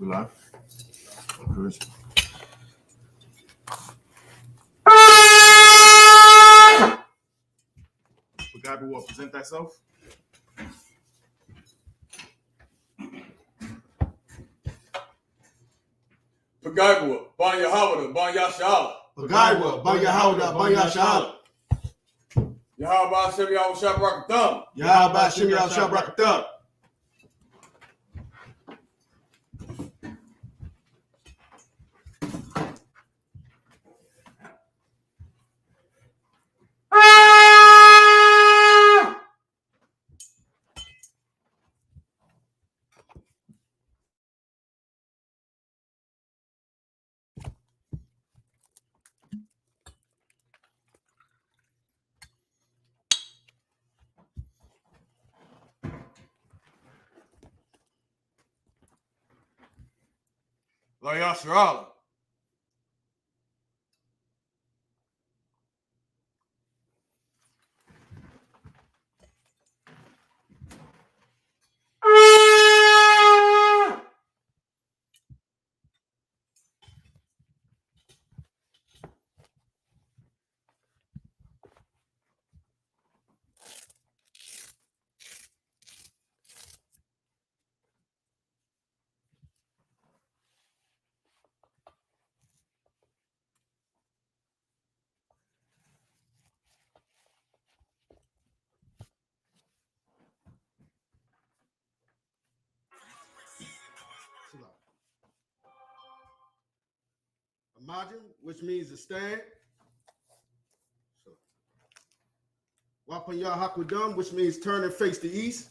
We live. Chris. God will present thyself. Pagaiwa, Ban Yahawada, Ban Yashala. Pagaiwa, Ban Yahawada, Ban Yashala. Yahweh Shem Yahweh Shab Rakatham. Yahweh Shem Yahweh Shab Rakatham. La Yasharala. Imagine, which means to stand. Wapanya Hakudam, which means turn and face the east.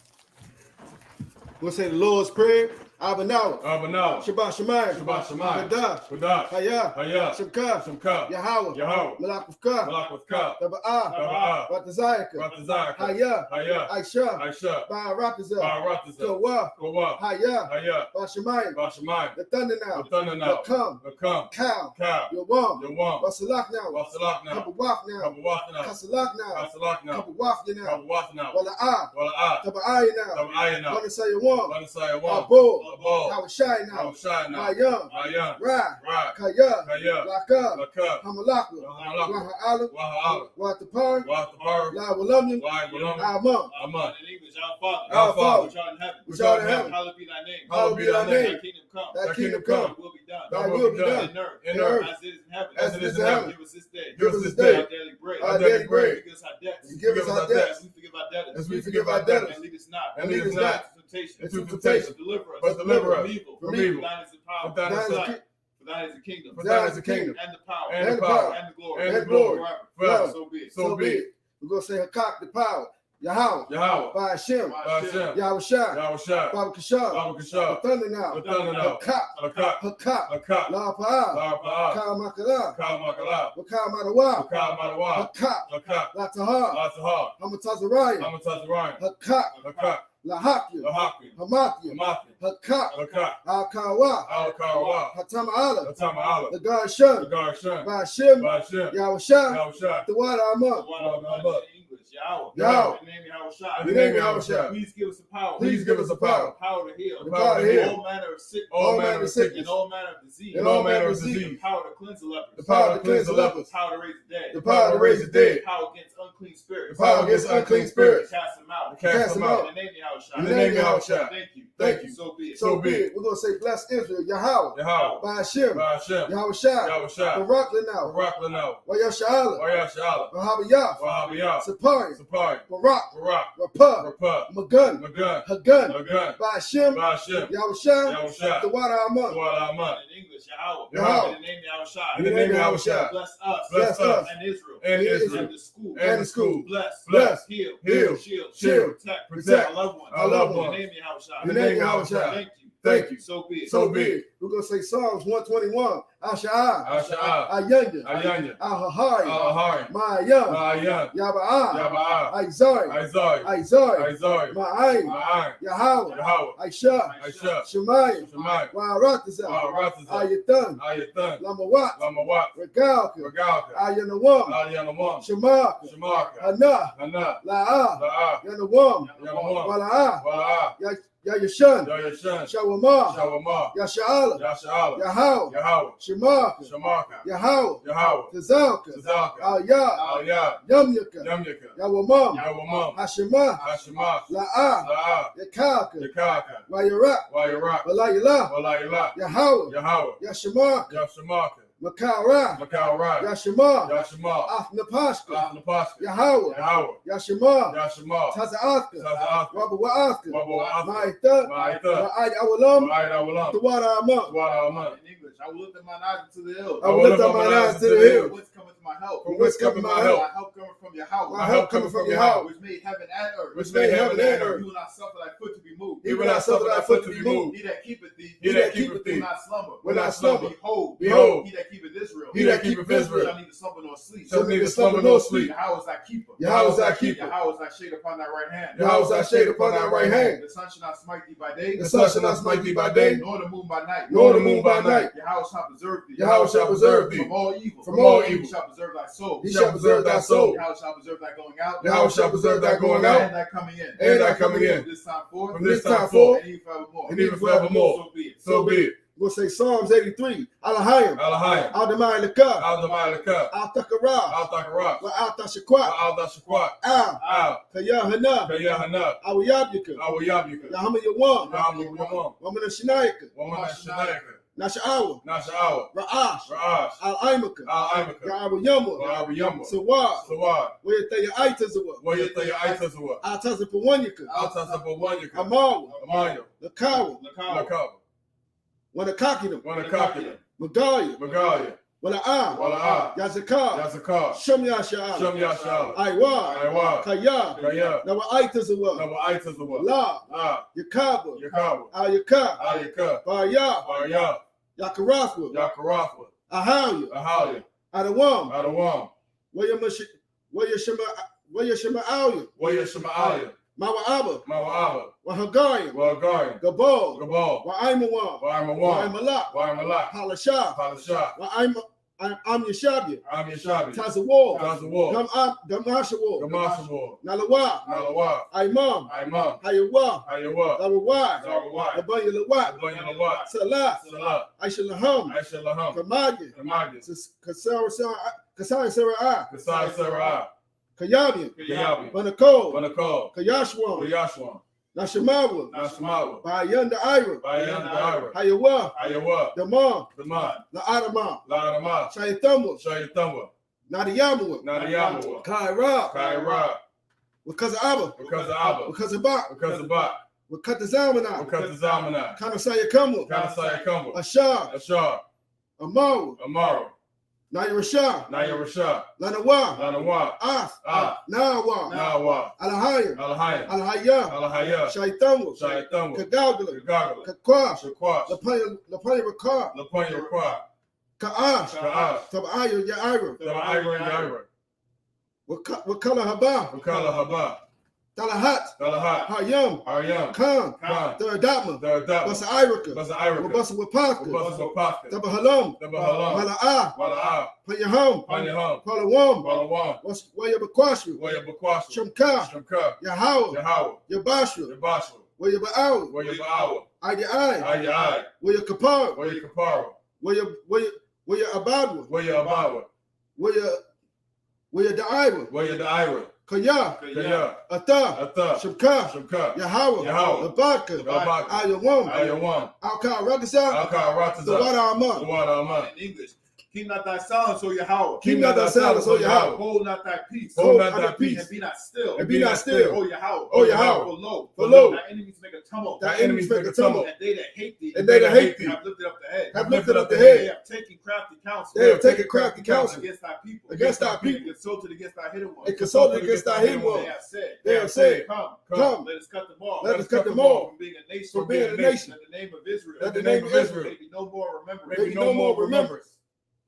We'll say the Lord's Prayer. Abanawa. Abanawa. Shabbat Shemayim. Shabbat Shemayim. Kadah. Kadah. Hayah. Hayah. Shabka. Shabka. Yahweh. Yahweh. Malakufka. Malakufka. Taba'ah. Taba'ah. Watazayaka. Watazayaka. Hayah. Hayah. I.S.U.P.K. I.S.U.P.K. Ba'arataza. Ba'arataza. Kawa. Kawa. Hayah. Hayah. Bashamayim. Bashamayim. The thunder now. The thunder now. Come. Come. Cow. Cow. Yawam. Yawam. Wasalak now. Wasalak now. Kabawaf now. Kabawaf now. Kasalak now. Kasalak now. Kabawaf now. Kabawaf now. Wala'ah. Wala'ah. Taba'ah now. Taba'ah now. Wanasayawam. Wanasayawam. Abo. Abo. Hawashai now. Hawashai now. Mayam. Mayam. Ra. Ra. Kaya. Kaya. Laka. Laka. Hamalaka. Hamalaka. Waha'ala. Waha'ala. Watapar. Watapar. La Walamyam. La Walamyam. Amam. Amen. In English, our Father. Our Father. Which art in heaven. Which art in heaven. Hallowed be thy name. Hallowed be thy name. Thy kingdom come. Thy kingdom come. come. Thy will be done. Thy will be done. In earth. As it is in heaven. As it is in heaven. Give us this day. Give us this day our daily bread. our daily bread. Forgive us our debts. Forgive us our debts. As we forgive our debtors. As we forgive our debtors. And lead us not. And lead us not into into temptation. But deliver us But deliver us from evil. from evil. For thine is the power. For thine is the light. For thine is the kingdom. For thine is the kingdom. And the power. And the power. And the glory. And the glory. Forever. Forever. So be it. So be it. We're going to say Hakak, the power. Yahweh. Yahweh. By Hashem. By Hashem. Yahushua. Yahushua. Baba Kashab. Baba Kashab. The thunder now. The thunder now. Hakak. Hakak. Hakak. Hakak. La Pa'ah. La Pa'ah. Kal Makala. Kal Makala. Wakal Madawa. Kal Madawa. Hakak. Hakak. La Tahar. La Tahar. Hamatazariah. Hamatazariah. Hakak. Hakak. La Hakya. La Hakya. Hamathya. Hamathya. Hakak. Hakak. Al Kawa. Al Kawa. Hatama'ala. Hatama'ala. The God Shun. The God Shem. By Hashem. By Hashem. Yahushua. Yahushua. The water Amah. In English, Yahweh. Yahweh. In the name of Yahushua. In the name of Yahushua. Please give us the power. Please give us the power. The power to heal. The power to heal. All manner of sickness. All manner of sickness. And all manner of disease. And all manner of The disease. power to cleanse the lepers. The power to cleanse the lepers. The power to raise the dead. The power to raise the dead. The power against unclean spirits. The power against unclean spirits. To cast them out. Cast them out. In the name of Yahushua. In the name of Yahushua. Thank you. Thank you. So be it. So be it. We're going to say, bless Israel, Yahweh. Yahweh. By Hashem. By Hashem. Yahushua. Yahushua. Barak Lanau. Barak Lanau. Wayashala. Wayashala. Wahabiyah. Wahabiyah. Sapari. Sapari. Barak. Barak. Rapah. Rapah. Magun. Magun. Hagun. Magun. By Hashem. By Hashem. Yahushua. Yahushua. The water Amah. Wa'ala Aman. In English, Yahweh. Yahweh. In the name of Yahushua. In the name of Yahushua. Bless us. Bless us. And Israel. And Israel. And the school. And the school. Bless. Bless. Heal. Heal. Shield. Shield. Protect. Our loved ones. Our loved In ones. the name of Yahushua. In the name of Yahushua. Thank you. Thank you. So be it. So be it. We're going to say Psalms 121. Asha'ah. Asha'ah. Ayanya. Ayanya. Ahahari. Ahari. Ma'ayam. Ma'ayan. Yaba'ah. Yaba'ah. Aizari. Isaiah. Aizari. Isaiah. Ma'ayin. Ma'ayin. Yahweh. Yahweh. Aisha. Aisha. Shemayim. Shemayim. Wa'arataza. Wa'arataza. Ayatan. Ayatan. Lamawat. Lamawat. Regalka. Regalka. Ayanawam. Aliyanawam. Shemaka. Shemaka. Hana. Hana. La'ah. La'ah. Yanawam. Yanawam. Wala'ah. Wala'ah. Ya Yashun, Yashun, Shawama, Shawama, Yashala, Yashala, Yahau, Yahweh, Shemaka, Shamaka, Yahau, Yahweh, Tazalka, Tazalka, Al-Yad, Al-Yad, Yamyaka, Yamyaka, Yawamam, Yawamam, Hashema, Hashemah, La'ah, La'ah, Yakaka, Yakaka, Wayarak, Wayarak, Walayala, Walayla, Yahau, Yahweh, Yashemaka, Yashamaka, Makara, Makaurai, Yashema, Yashema, Afnapashka, Napaska, Yahau, Yahweh, Yashema, Yashema, Tazaaska, Tazaaska, Wabba Wa'aska, Wabba Ma'ita, Ma'ita, Ma'ai Awalam, Ma'ai Awalam, Tawada Amam. Tawada Aman. In English, I will lift up mine eyes to the hill. I will lift up mine eyes to the hill. Whence cometh my help? From whence cometh my help? My help cometh from Yahweh. My help coming from Yahweh, Which made heaven and earth. which made heaven and earth. You will not suffer thy foot to be moved. He will not suffer thy foot to be moved. He that keepeth thee, He that keepeth will thee, not slumber. will not slumber. Behold, Behold, he that keepeth Israel, he that keepeth Israel, shall neither slumber nor sleep. shall neither slumber nor sleep. Yahweh is thy keeper. Yahweh is thy keeper. Yahweh is thy shade upon thy right hand. Yahweh is thy shade upon thy right hand. The sun shall not smite thee by day, The sun shall not smite thee by day, nor the moon by night. nor the moon by night. Yahweh shall preserve thee. Yahweh shall preserve thee from all evil. from all He evil. shall preserve thy soul. He shall preserve thy soul. Yahweh shall preserve thy going out. Yahweh shall preserve thy going out And thy coming in. and thy coming in. From this time forth. From this time forth, And even forevermore. and even forevermore. So be it. So be it. We'll say Psalms 83. Alahayim, Alahayim, Al-Damai Laka, Al-Damalika, Al-Takara, Al-Takarak, Al-Tashakwat, Al-Dashakwat, Al, Al, Yahanna, Yahanna, Al-Yabyaka, Al-Yabika, Yahama Yawan, Yahweh, Woman of Shinayaka, Woman Shanayaka, Nasha'awa, Nasha'awa, Ra'ash, Ra'ash, Al-Aimaka, Al-Imaka, Ya'awa Yamwa, Al-Abiyamwa, Sawad, Sawad, Wayataya Aitazawa, Wayataya Aitazawa, Al-Tazapawanyaka, Al-Tasabawanyaka, Amawa, Amaya, Lakawa, Lakaba, Wanakakina, Wanakakina, Magaya, Magalia, Wala'ah, Wala'ah, Yazakar, Yazakar, Shamya Sha'ala, Shem Yashala, Aiwa, Aiwa, Kaya, Kaya, Nawa Aitazawa, Naba Aitazawa, La, La, Yakaba, Yakawa, Al-Yaka, Alika, Baya, Barya, Yakarathwa, Yakarathwa, Ahaya, Ahalia, Adawam, Adawam, Wayashima'alia, Wayashima'alia, Mawa'aba, Mawa'aba, Wahagarian, Wagarian, Gabal, Gabal, Wa'aimawan, Wa'amawan, Wa'aimalak, Wa'amalak, Halashah, Palashah, Yashabia, Amishabi, Tazawal, Tazawal, Gamashawal, Gamashawal, Nalawa, Nalawa, Imam, Imam, Hayawa, Ayawa, Lawawai, Zawawai, Abanya Lawat, Abanyalawat, Salah, Salah, Aishalaham, Aisha Laham, Kamagi, Kamagis, Kasai Sarah, Kasai Sarah, Kayabi, Kayabi, Banako, Banakal, Kayashwan, Yashwan, Nashamawa, Nashamawa, Bayanda Ira, Bayan Daira, Hayawa, Ayawa, Damam, Daman, Naadama, Ladama, Shayathamwa, Shayatamba, Nadiyamawa, Nadiyamawa, Kaira, Kaira, because of Abba, because of Abba, because of Bak, because of Bat, because of Zamana, because of Zamana, Kanasaya Kamwa, Kanasaya Kumba, Ashar, Ashar, Amawa, Amaro, Nairashah, Naya Rasha, Lanawa, Lanawa, As, Nawa, Nawa, Alahaya, Alahaya, Alahaya, Alahaya, Shaitamwa, Shayatamba, Kagagala, Gagala, Kakwash, Shakwash, Lapaya Rakar, Lapanya Rakwa, Ka'ash, Ka'ash, Tabaya Yaira, Dama Ira and Ira, Wakala Haba, Wakala Haba, Talahat, Dalahat, Hayam, Aryam, Khan, Khan, Thirdatma, Dardaba, Basa Irika, Basa Irika, Wabasa Wapaka, Basa Wapaka, Tabahalam, Dabahalam, Mala'ah, Wala'ah, Panyaham, Panyaham, Palawam, Walawam, Wayabakwashu, Waya Bakwasha, Shamka, Shamka, Yahawa, Yahawah, Yabashra, Yabashwa, Wayaba'aw, Waya Ba'awa, Ayai, Ayai, Wayakapar, Waya Kapara, Wayabadwa, Waya Abawa, Wayadaiwa, Waya Daira, Kaya, Kaya, Ata, Ata, Shamka, Shamka, Yahawa, Yahawah, Labaka, Labaka, Ayawam, Ayawam, Alka Rakasa, Alka Rataza, Zawada Amam. Zawada Aman. In English, keep not thy silence, O Yahweh. Keep not thy silence, O Yahweh. Hold not thy peace. Hold not thy peace. And be not still. And be not still. O Yahweh. O Yahweh. For lo, thy enemies make a tumult. thy enemies make a tumult. And they that hate thee. And they that hate thee have lifted up the head. have lifted up the They head. have taken crafty counsel. They have taken crafty counsel against thy people. against thy And people. consulted against thy hidden ones. And consulted against thy hidden They ones. have said. They have said, Come, let us cut them off. Let us cut them off. From being a nation. From being a nation. That the name of Israel. That the name of Israel May be no more remembered. may be no more remembrance.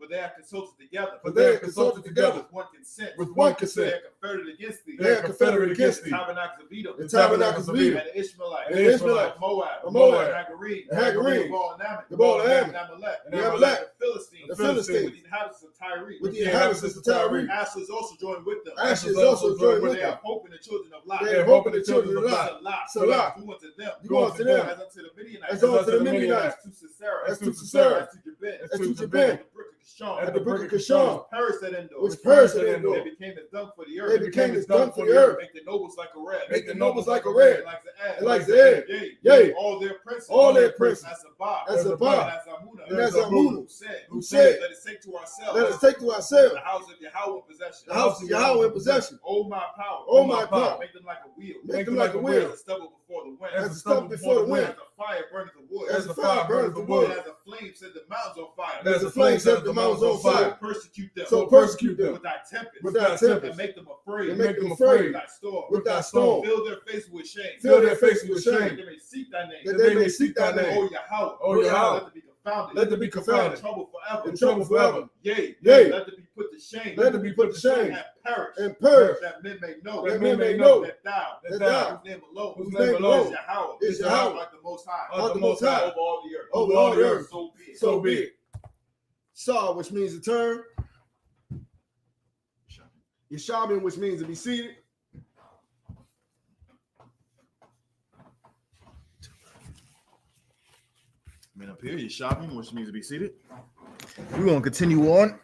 but they have consulted together. But they have consulted together with one consent. with one They consent. are confederate against thee. They are confederate against The thee. tabernacles of Edom. The tabernacles of Edom. And the Ishmaelites. And the Ishmaelites. Of Moab. Of Moab. And Hagarim. And Hagarim. The Baal and Ammon. The Baal and Ammon. And Amalek. And Amalek. The Philistines. The Philistines. With the inhabitants of Tyre. With the inhabitants of Tyre. Asher is also joined with them. Asher is also joined with They them. have hope in the children of Lot. They have hope in the children of Lot. Salah. Do unto them. Do unto them. As unto the Midianites. As unto the Midianites. As to Sisera. As to Sisera. As to Jabin. As to Jabin. At the brook of Kishon. Perished at Endor. Which perished at Endor. They became as dung for the earth. They became as dung for the earth. Make the nobles like a red. Make the nobles like a red. And like the egg. Yea. All their princes. As Sabbath. As Sabbath. And as Amunah. Who said, let us take to ourselves. Let us take to ourselves The house of Yahweh in possession. the house of Yahweh in possession. Oh my power. Oh my power. Make them like a wheel. Make them like a wheel. As a stubble before the wind. As a stubble before the wind. As a fire burneth the wood. As the fire burns the wood. As a flame set the mountains on fire. As the flame set the mountains on fire. Persecute them. So persecute them with thy tempest. with thy tempest. And make them afraid. And make them afraid With thy storm. with thy storm. Fill their face with shame. Fill their faces with That shame. they may seek thy name. That they may seek thy name. Oh Yahweh. Oh Yahweh. Let them be confounded. Let them be In confounded. trouble forever. In trouble forever. Yea. Yea. Let them be put to shame. Let them be put to shame. And perish. And perish. That men may know. That men may know. That thou. That thou. Whose name alone. Whose name alone. Is Yahweh. Is Yahweh. Like the Most High. Like the Most High. Over all the earth. Over all the earth. So be it. So be it. Saw, which means to turn. Yeshabin, which means to be seated. Up here, you're shopping, which means to be seated. We're going to continue on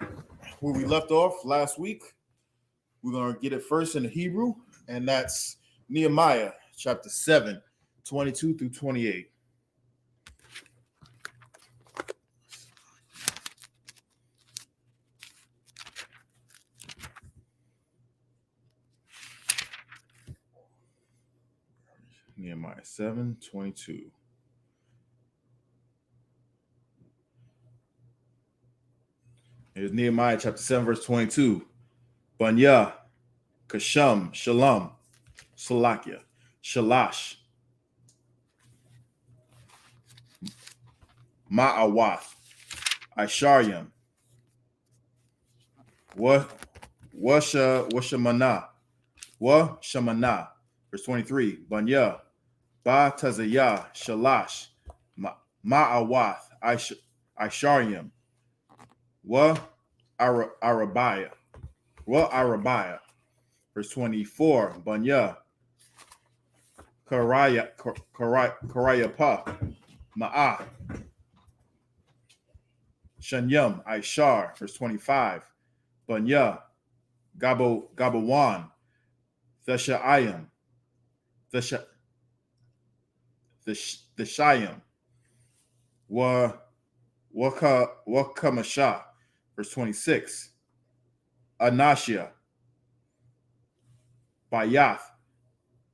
where we left off last week. We're going to get it first in the Hebrew, and that's Nehemiah chapter 7, 22 through 28. Nehemiah 7, 22. Here's Nehemiah chapter 7, verse 22. Banya, Kasham, Shalom, Salakia, Shalash, Ma'awath, Isharyam, Washamana, verse 23. Banya, Ba Tazayah, Shalash, Ma'awath, Isharyam, Arabiah. Verse 24. Banya. Karayapa. Ma'ah. Shanyam. Ishar. Verse 25. Banya. Gabawan. Theshayim. Theshayim. Wakamasha. Verse 26. Anashia. Bayath.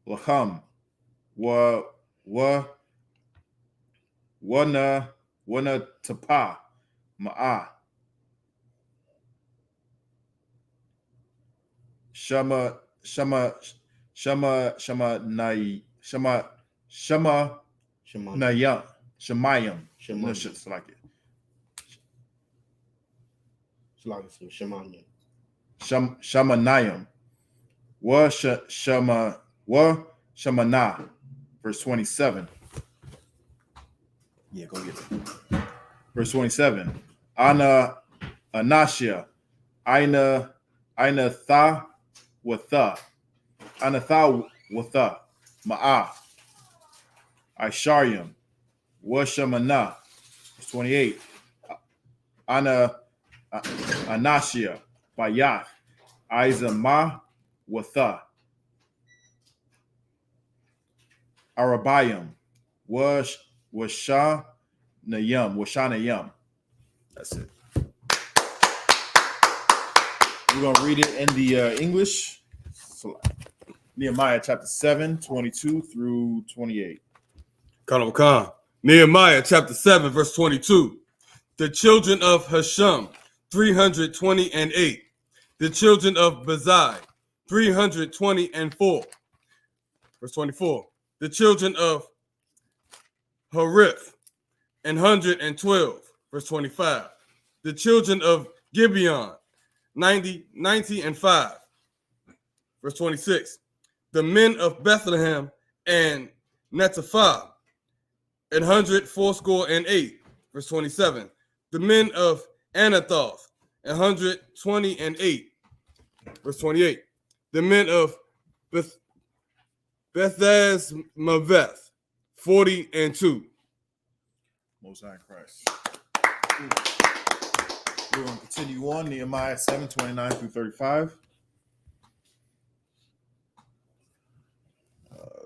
Laham. Wana Tapa. Ma'ah. Shama Nayam. Shemayim. No, shit's like it. Shamanayim. Shamana. Verse 27. Yeah, go get it. Verse 27. Anashia. Aina tha watha. Anatha watha. Ma'ah. Isharyam. Washamana. Verse 28. Anashia. Bayath. Izama watha. Arabayam. Washanayam. That's it. We're going to read it in the English. So, Nehemiah chapter 7, 22 through 28. Khan. Nehemiah chapter 7, verse 22. The children of Hashum, 328. The children of Bazai, 324. Verse 24. The children of Harith, 112. Verse 25. The children of Gibeon, 90 and 5. Verse 26. The men of Bethlehem and Netophath, 180. Verse 27. The men of Anathoth, 128. Verse 28. The men of Bethesmaveth, 40 and 2. Most High in Christ. We're going to continue on. Nehemiah 7:29 through 35.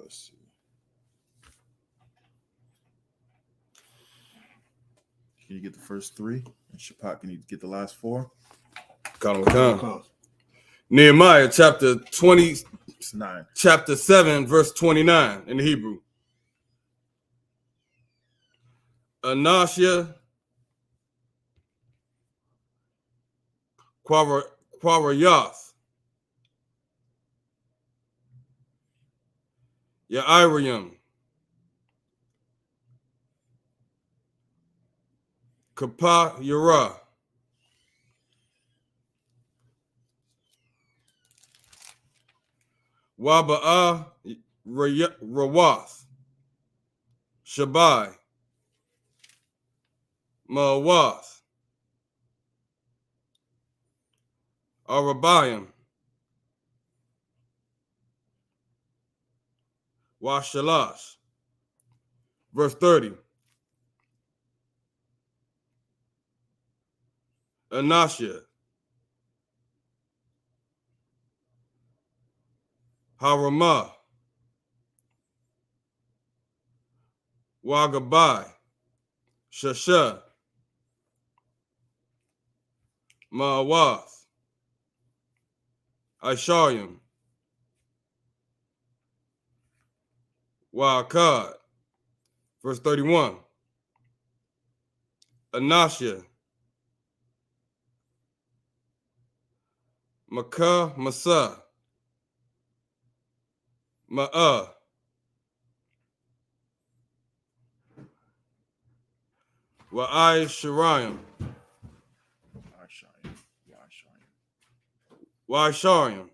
Let's see. Can you get the first three? And Shapat, can you get the last four? Come. Nehemiah chapter 20, It's 9. chapter 7, verse 29 in the Hebrew. Anashia, Quarayath, Yairiam, Kapa Yara, Waba'a Rawath, Shabai, Mawath, Arabayim, Washalash. Verse 30. Anashia, Haramah, Wagabai, Shasha, Maawath, Ishayim, Waakad. Verse 31. Anashia, Makah Masa, Ma'ah, Wa'ai Shirayim, Wa'ishayim,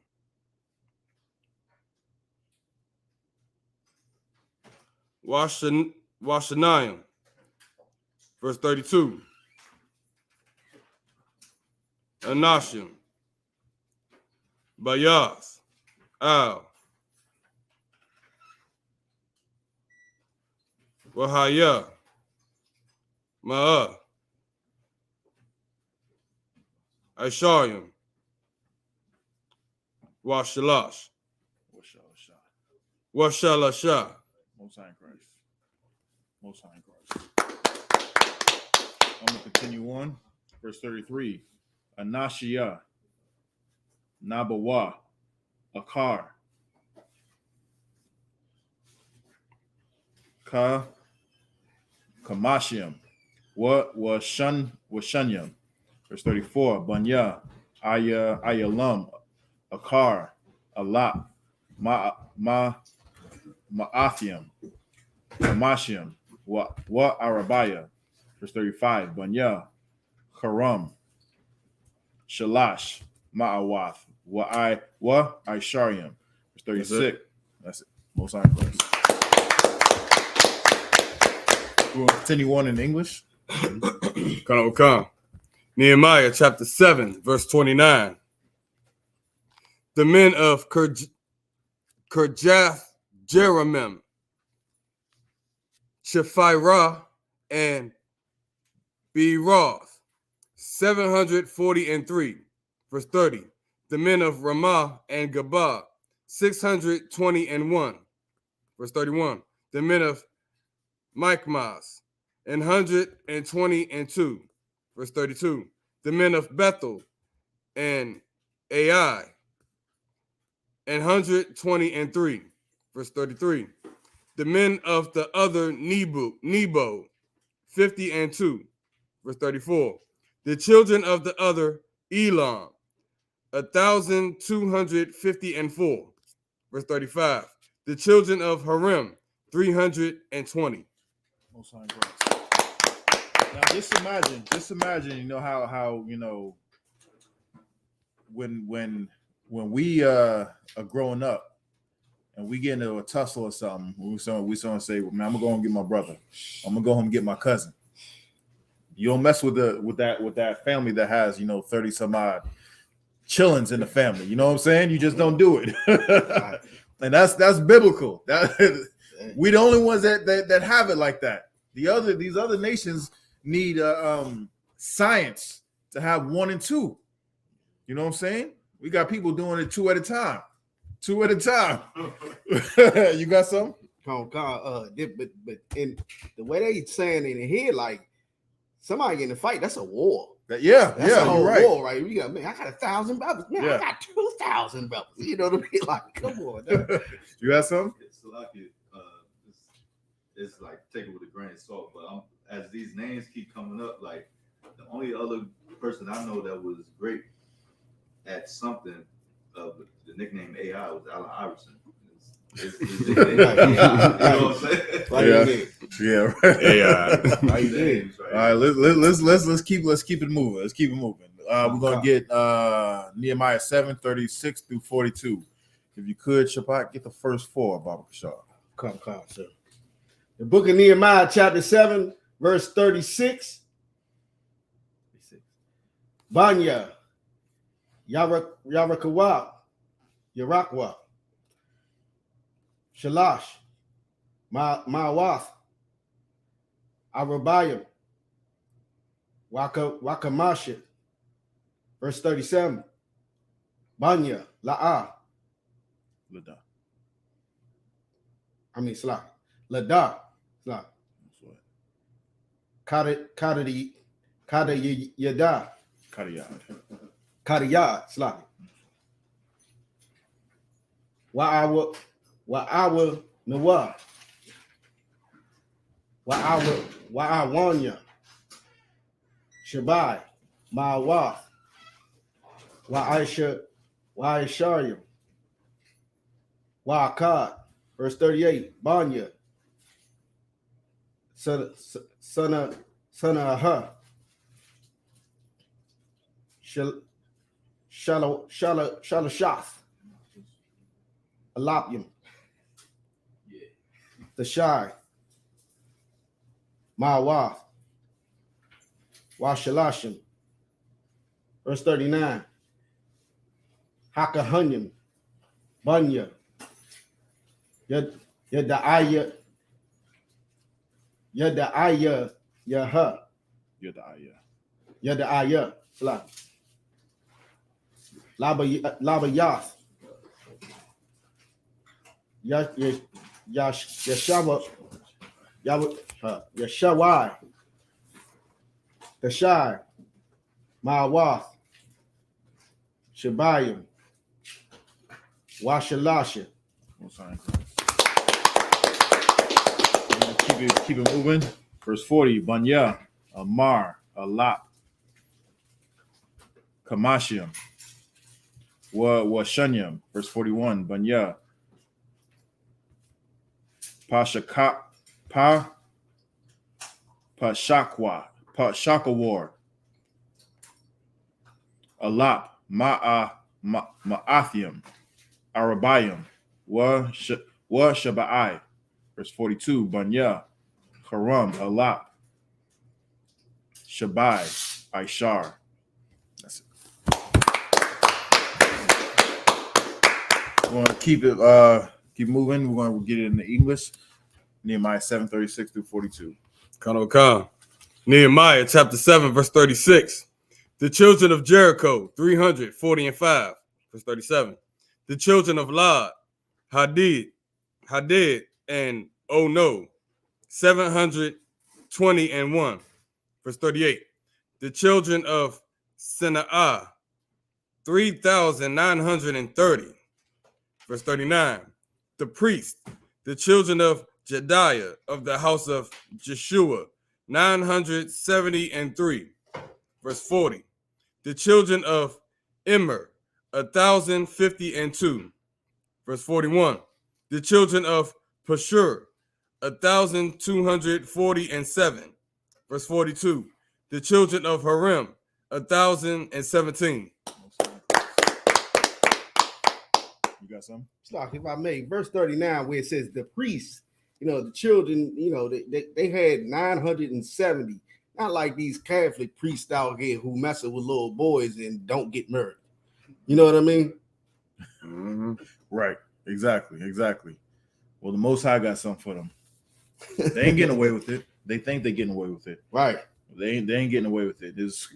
Washanayim. Verse 32. Anashim, Bayath, Al, Wahaya, Ma'ah, Ishayim, Washalash, Washalasha. Most High in Christ. Most High in Christ. I'm going to continue on. Verse 33. Anashia, Nabawa, Akar, Kamashiam, Washunyam. Verse 34. Banya, Ayalam, Akar, Alap, Ma'athiam, Kamashiam, Wa Arabaya. Verse 35. Banya, Haram, Shalash, Ma'awath, Wa Ishariam. Verse 36. That's it. Most High in Christ. We'll continue on in English. Come. Nehemiah chapter 7, verse 29. The men of Kirjath Jeramim, Shephirah, and Beeroth, 740 and 3. Verse 30. The men of Ramah and Gabah, 620 and 1. Verse 31. The men of Michmas, 120 and 2. Verse 32. The men of Bethel and Ai, 120 and 3. Verse 33. The men of the other Nebo, 50 and 2. Verse 34. The children of the other Elam, 1,250 and 4. Verse 35. The children of Harim, 320. Most High in Christ. Now just imagine, how when we are growing up and we get into a tussle or something, we say, well, man, I'm gonna go home and get my brother. I'm gonna go home and get my cousin. You don't mess with that family that has 30 some odd chillings in the family. You know what I'm saying? You just don't do it. And that's biblical. We the only ones that have it like that. These other nations need science to have 1 and 2. You know what I'm saying? We got people doing it 2 at a time. 2 at a time. You got some? But in the way they saying it in here, like somebody getting a fight, that's a war. That's a whole you're right. war, right? You got, man, I got 1,000 brothers. Man, I got 2,000 brothers. You know what I mean? Like, come on. You got some? It's like it's like take it with a grain of salt. But as these names keep coming up, like the only other person I know that was great at something, the nickname AI was Allen Iverson. His nickname AI, you know what I'm saying? Yeah, right. AI. All right, let's keep it moving. Let's keep it moving. We're gonna get Nehemiah 7:36 through 42. If you could, Shabbat, get the first 4, Baba Kashar. Come, sir. The book of Nehemiah, chapter 7, verse 36. Banya, Yarakwa, Shalash, Ma'awath, Arabayim, Wakamasha. Verse 37. Banya, La'ah. Lada. Kadiyad. Wa'awa Nawa. Wa'awanya. Shabai. Ma'awath. Wa'ishayim. Wa'akad. Verse 38. Banya. Son of Aha. Shalashath. Alapim. The Shai. Ma'awath. Washalashim. Verse 39. Hakahanyim. Banya. Yada'aya. Yaha. Yada'aya. Labayath. Yashawai. The Shai. Ma'awath. Shabayim. Washalasha. Keep it moving. Verse 40. Banya, Amar, Alap, Kamashim, Washanyam. Verse 41. Banya, Pashakawar, Alap, Ma'athium, Arabayim, Shabai. Verse 42. Banya, Haram, Alap, Shabai, Ishar. That's it. We're going to keep moving. We're going to get it in the English. Nehemiah 7:36 through 42. Khan. Nehemiah chapter 7, verse 36. The children of Jericho, 340 verse 37. The children of Lod, Hadid, and Ono, 721 verse 38. The children of Sena'ah, 3,930 verse 39. The priest, the children of Jediah of the house of Jeshua, 973 verse 40. The children of Immer, 1,052 verse 41. The children of Pashur, 1,247 verse 42. The children of Harim, 1,017. got some. Stock, if I may, verse 39, where it says the priests, the children, they had 970. Not like these Catholic priests out here who messing with little boys and don't get married. You know what I mean? Mm-hmm. Right. Exactly. Well, the Most High got something for them. They ain't getting away with it. They think they're getting away with it. Right. They ain't getting away with it. This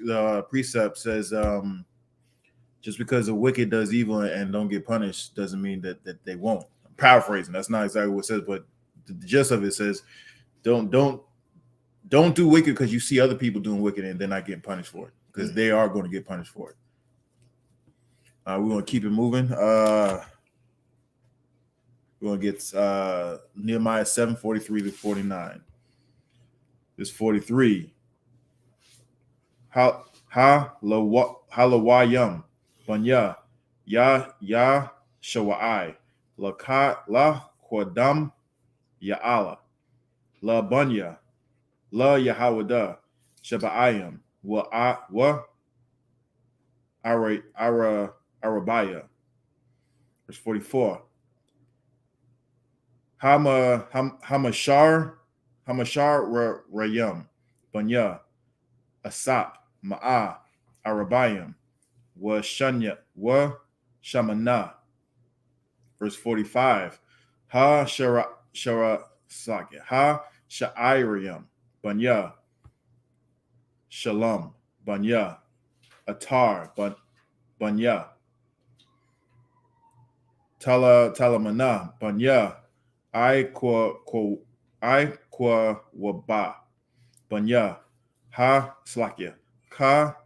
precept says just because the wicked does evil and don't get punished doesn't mean that they won't. I'm paraphrasing. That's not exactly what it says, but the gist of it says don't do wicked because you see other people doing wicked and they're not getting punished for it, because they are going to get punished for it. We're going to keep it moving. We're going to get Nehemiah 7:43-49. This 43. Halawayam Banya Ya Shawai La Kwadam Ya'ala La Banya La Yahawada Shaba'ayam Wa Arabaya. Verse 44. Hamashar Rayam Banya Asap Ma'a Arabayam wa Shamana. Verse 45. Ha Sha'iriyam Banya Shalom Banya Atar Banya Talamana Banya Iqua Waba Banya Ha Slakia Ka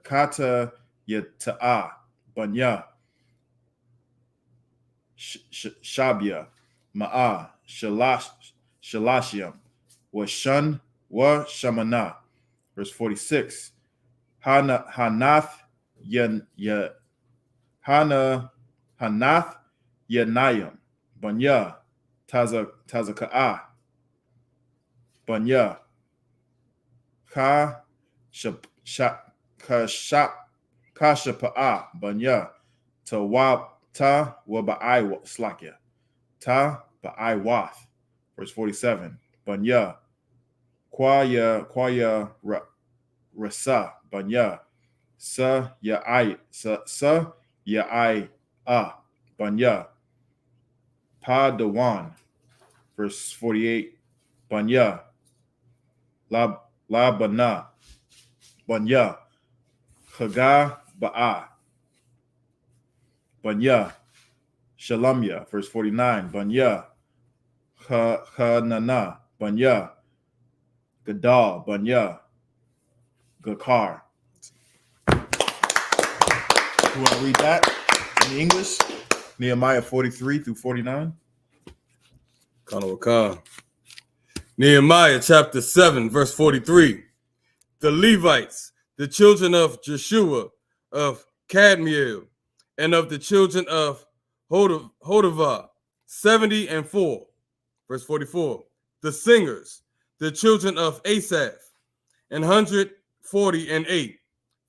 Kata Yata'a Banya Shabia Ma'a Shalashiam wa Shamana. Verse 46. Hanath Yanayam Banya Tazaka'a Banya Kashapa'a Banya Ta Waba'ai Slakia Ta Ba'ai Verse 47. Banya Kwaya Rasa Banya Sa Ya'ai Banya Pa Dewan. Verse 48. Banya La Bana Banya Chaga Ba'a Banya Shalamya. Verse 49. Banya Hanana Banya Gadal Banya Gakar. You want to read that in English? Nehemiah 43-49. Nehemiah chapter 7, verse 43. The Levites, the children of Jeshua, of Kadmiel, and of the children of Hodavah, 70 and 4. Verse 44. The singers, the children of Asaph, 148.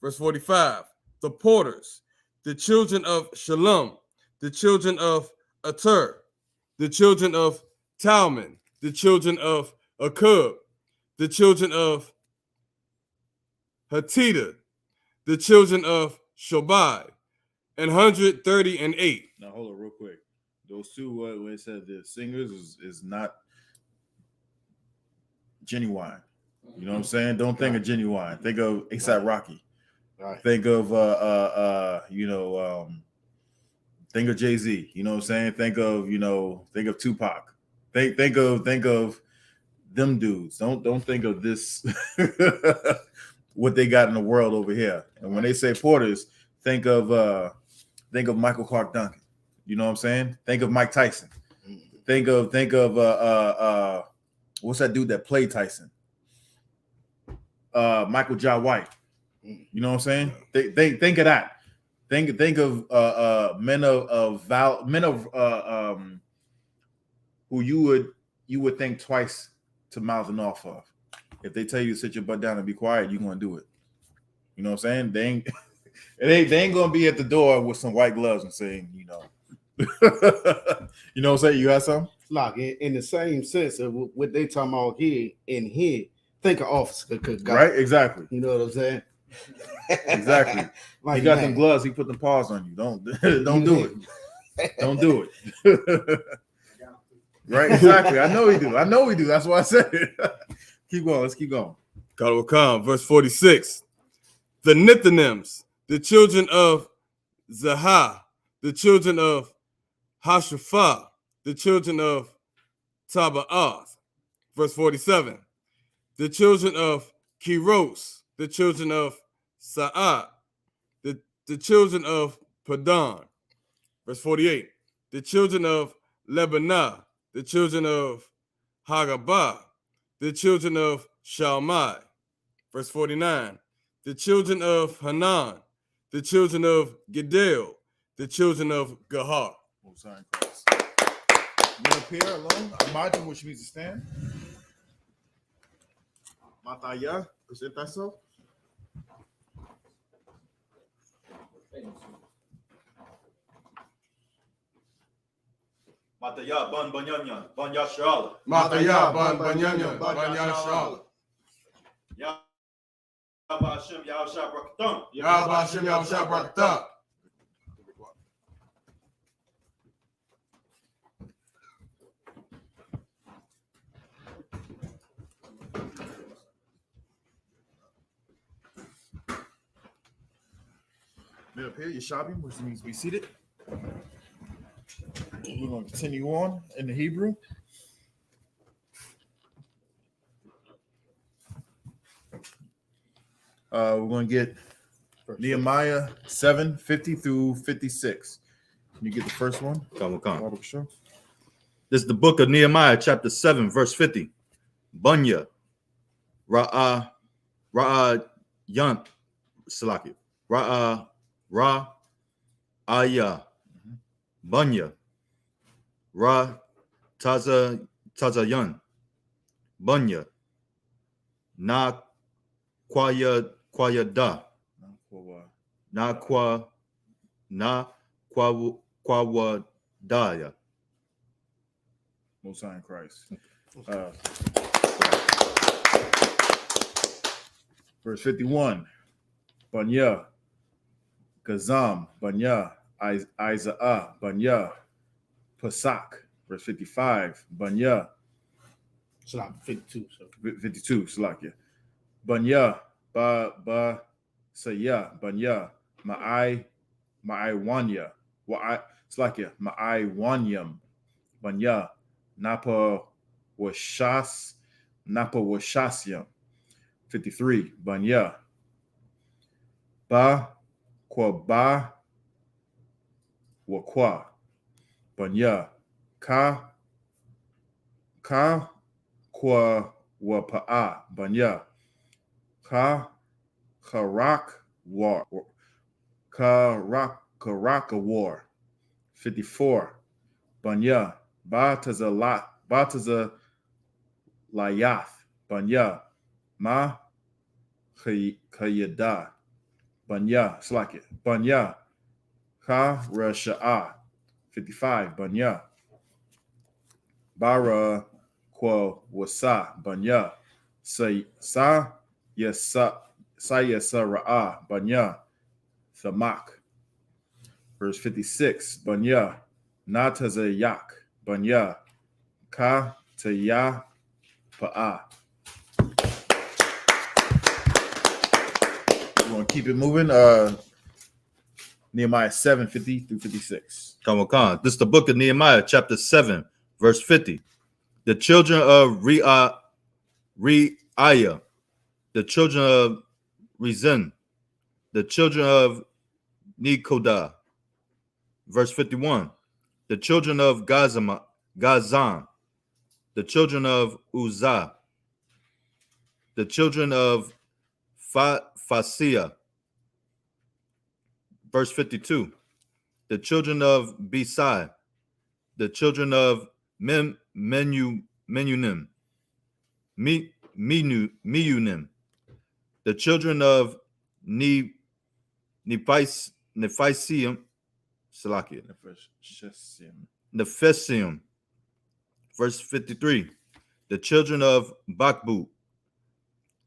Verse 45. The porters, the children of Shalom, the children of Ater, the children of Talman, the children of Akub, the children of Hatita, the children of Shobai, 138. Now hold on real quick. Those two, when it said the singers is not genuine. You know what I'm saying? Don't think of genuine. Think of A$AP Rocky. Right. Think of think of Jay-Z. You know what I'm saying? Think of Tupac. Think of them dudes. Don't think of this what they got in the world over here. And when they say porters, think of Michael Clark Duncan. You know what I'm saying? Think of Mike Tyson. Think of what's that dude that played Tyson? Michael Jai White. You know what I'm saying? Think of that. Think of men of who you would think twice to mouthing off of. If they tell you to sit your butt down and be quiet, you're gonna do it. You know what I'm saying? They ain't gonna be at the door with some white gloves and saying, you know, you know what I'm saying? You got something? Like in the same sense of what they talking about here in here, think of officer could go. Right? Exactly. You know what I'm saying? Exactly. Like He got that. them gloves. He put them paws on you. Don't do it. Don't do it. Right? Exactly. I know he do. That's why I said it. Keep going. Let's keep going. God will come. Verse 46. The Nethinims, the children of Zahah, the children of Hashupha, the children of Tabaath. Verse 47. The children of Kiros, the children of Sa'at, the children of Padan. Verse 48. The children of Lebanah, the children of Hagabah, the children of Shalmai. Verse 49. The children of Hanan, the children of Gedel, the children of Gahar. Oh, sorry, Christ. Men appear alone. Imagine which means to stand. Mataya, present thyself. Mataya ban banyanyan ban yashral. Mataya ban banyanyan ban yashal. Yahba Hashem Yahusha Brakatan. Yahba Hashem Yahusha Brakata. Men appear, you're shopping, which means be seated. We're going to continue on in the Hebrew. We're going to get Nehemiah 7:50 through 56. Can you get the first one? Come. Sure. This is the book of Nehemiah, chapter 7, verse 50. Bunya, Ra'ah Yan, Salaki, Ra'aya, Bunya, Ra Tazayan, Bunya, Na Kwayada, Na Kwawadaya. Most High in Christ. Verse 51. Banya, Gazam, Banya, Isaiah, Banya, Pasak. Verse 55. Banya, It's like 52. So 52. Salakia. Banya, Ba Saya, Banya, Ma'ai Wanya, Salakia, Ma'ai Wanyam, Banya, Napa Washasyam. 53. Banya, Ba Wakwa, Banya, Ka Wapa'a, Banya, Karak War. 54. Banya, Bataza Layath, Banya, Ma Kayada, Banya, Slacket, Banya, Ka Rasha'a. 55. Banya, Bara Wasa, Banya, Sa Yasara'a, Banya, Thamak. Verse 56. Banya, Natazayak, Banya, Ka Taya Pa'a. We're going to keep it moving. Nehemiah 7:50 through 56. Come. This is the book of Nehemiah, chapter 7, verse 50. The children of Re'iah, the children of Rezin, the children of Nekodah. Verse 51. The children of Gazam, the children of Uzzah, the children of Fasiah. Verse 52. The children of Besai, the children of Meunim, the children of Nephisium, Salakia, Nepheshim. Nephesium. Verse 53. The children of Bakbu,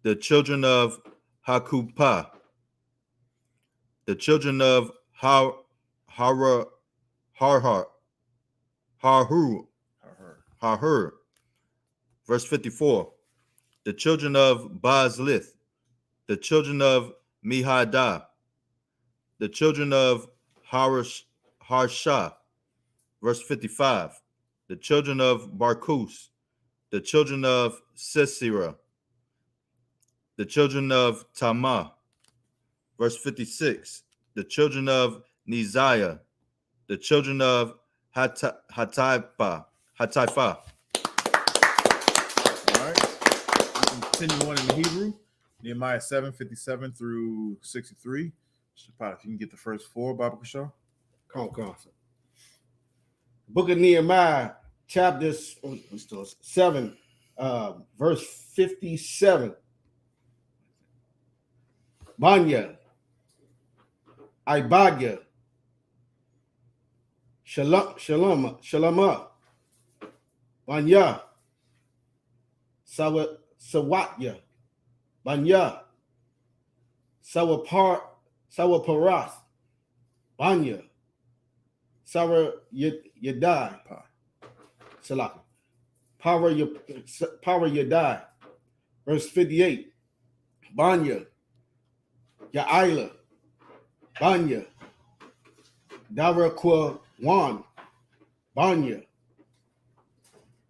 the children of Hakupah, the children of Harhur, Harhur. Verse 54. The children of Bazlith, the children of Mihadah, the children of Harsha. Verse 55. The children of Barkus, the children of Sisera, the children of Tamah. Verse 56. The children of Neziah, the children of Hataifa. All right. We can continue on in the Hebrew. Nehemiah 7:57 through 63. Shaphat, if you can get the first 4, Baba Kashaw. Come on. Book of Nehemiah, chapter 7, verse 57. Banya, Ibagya, Shalama, Banya, Sawatya, Banya, Sawaparath, Banya, Sarah Yadai, Salaki, Power Yadai, verse 58. Banya, Ya'ila, Banya, Darakwa Wan, Banya,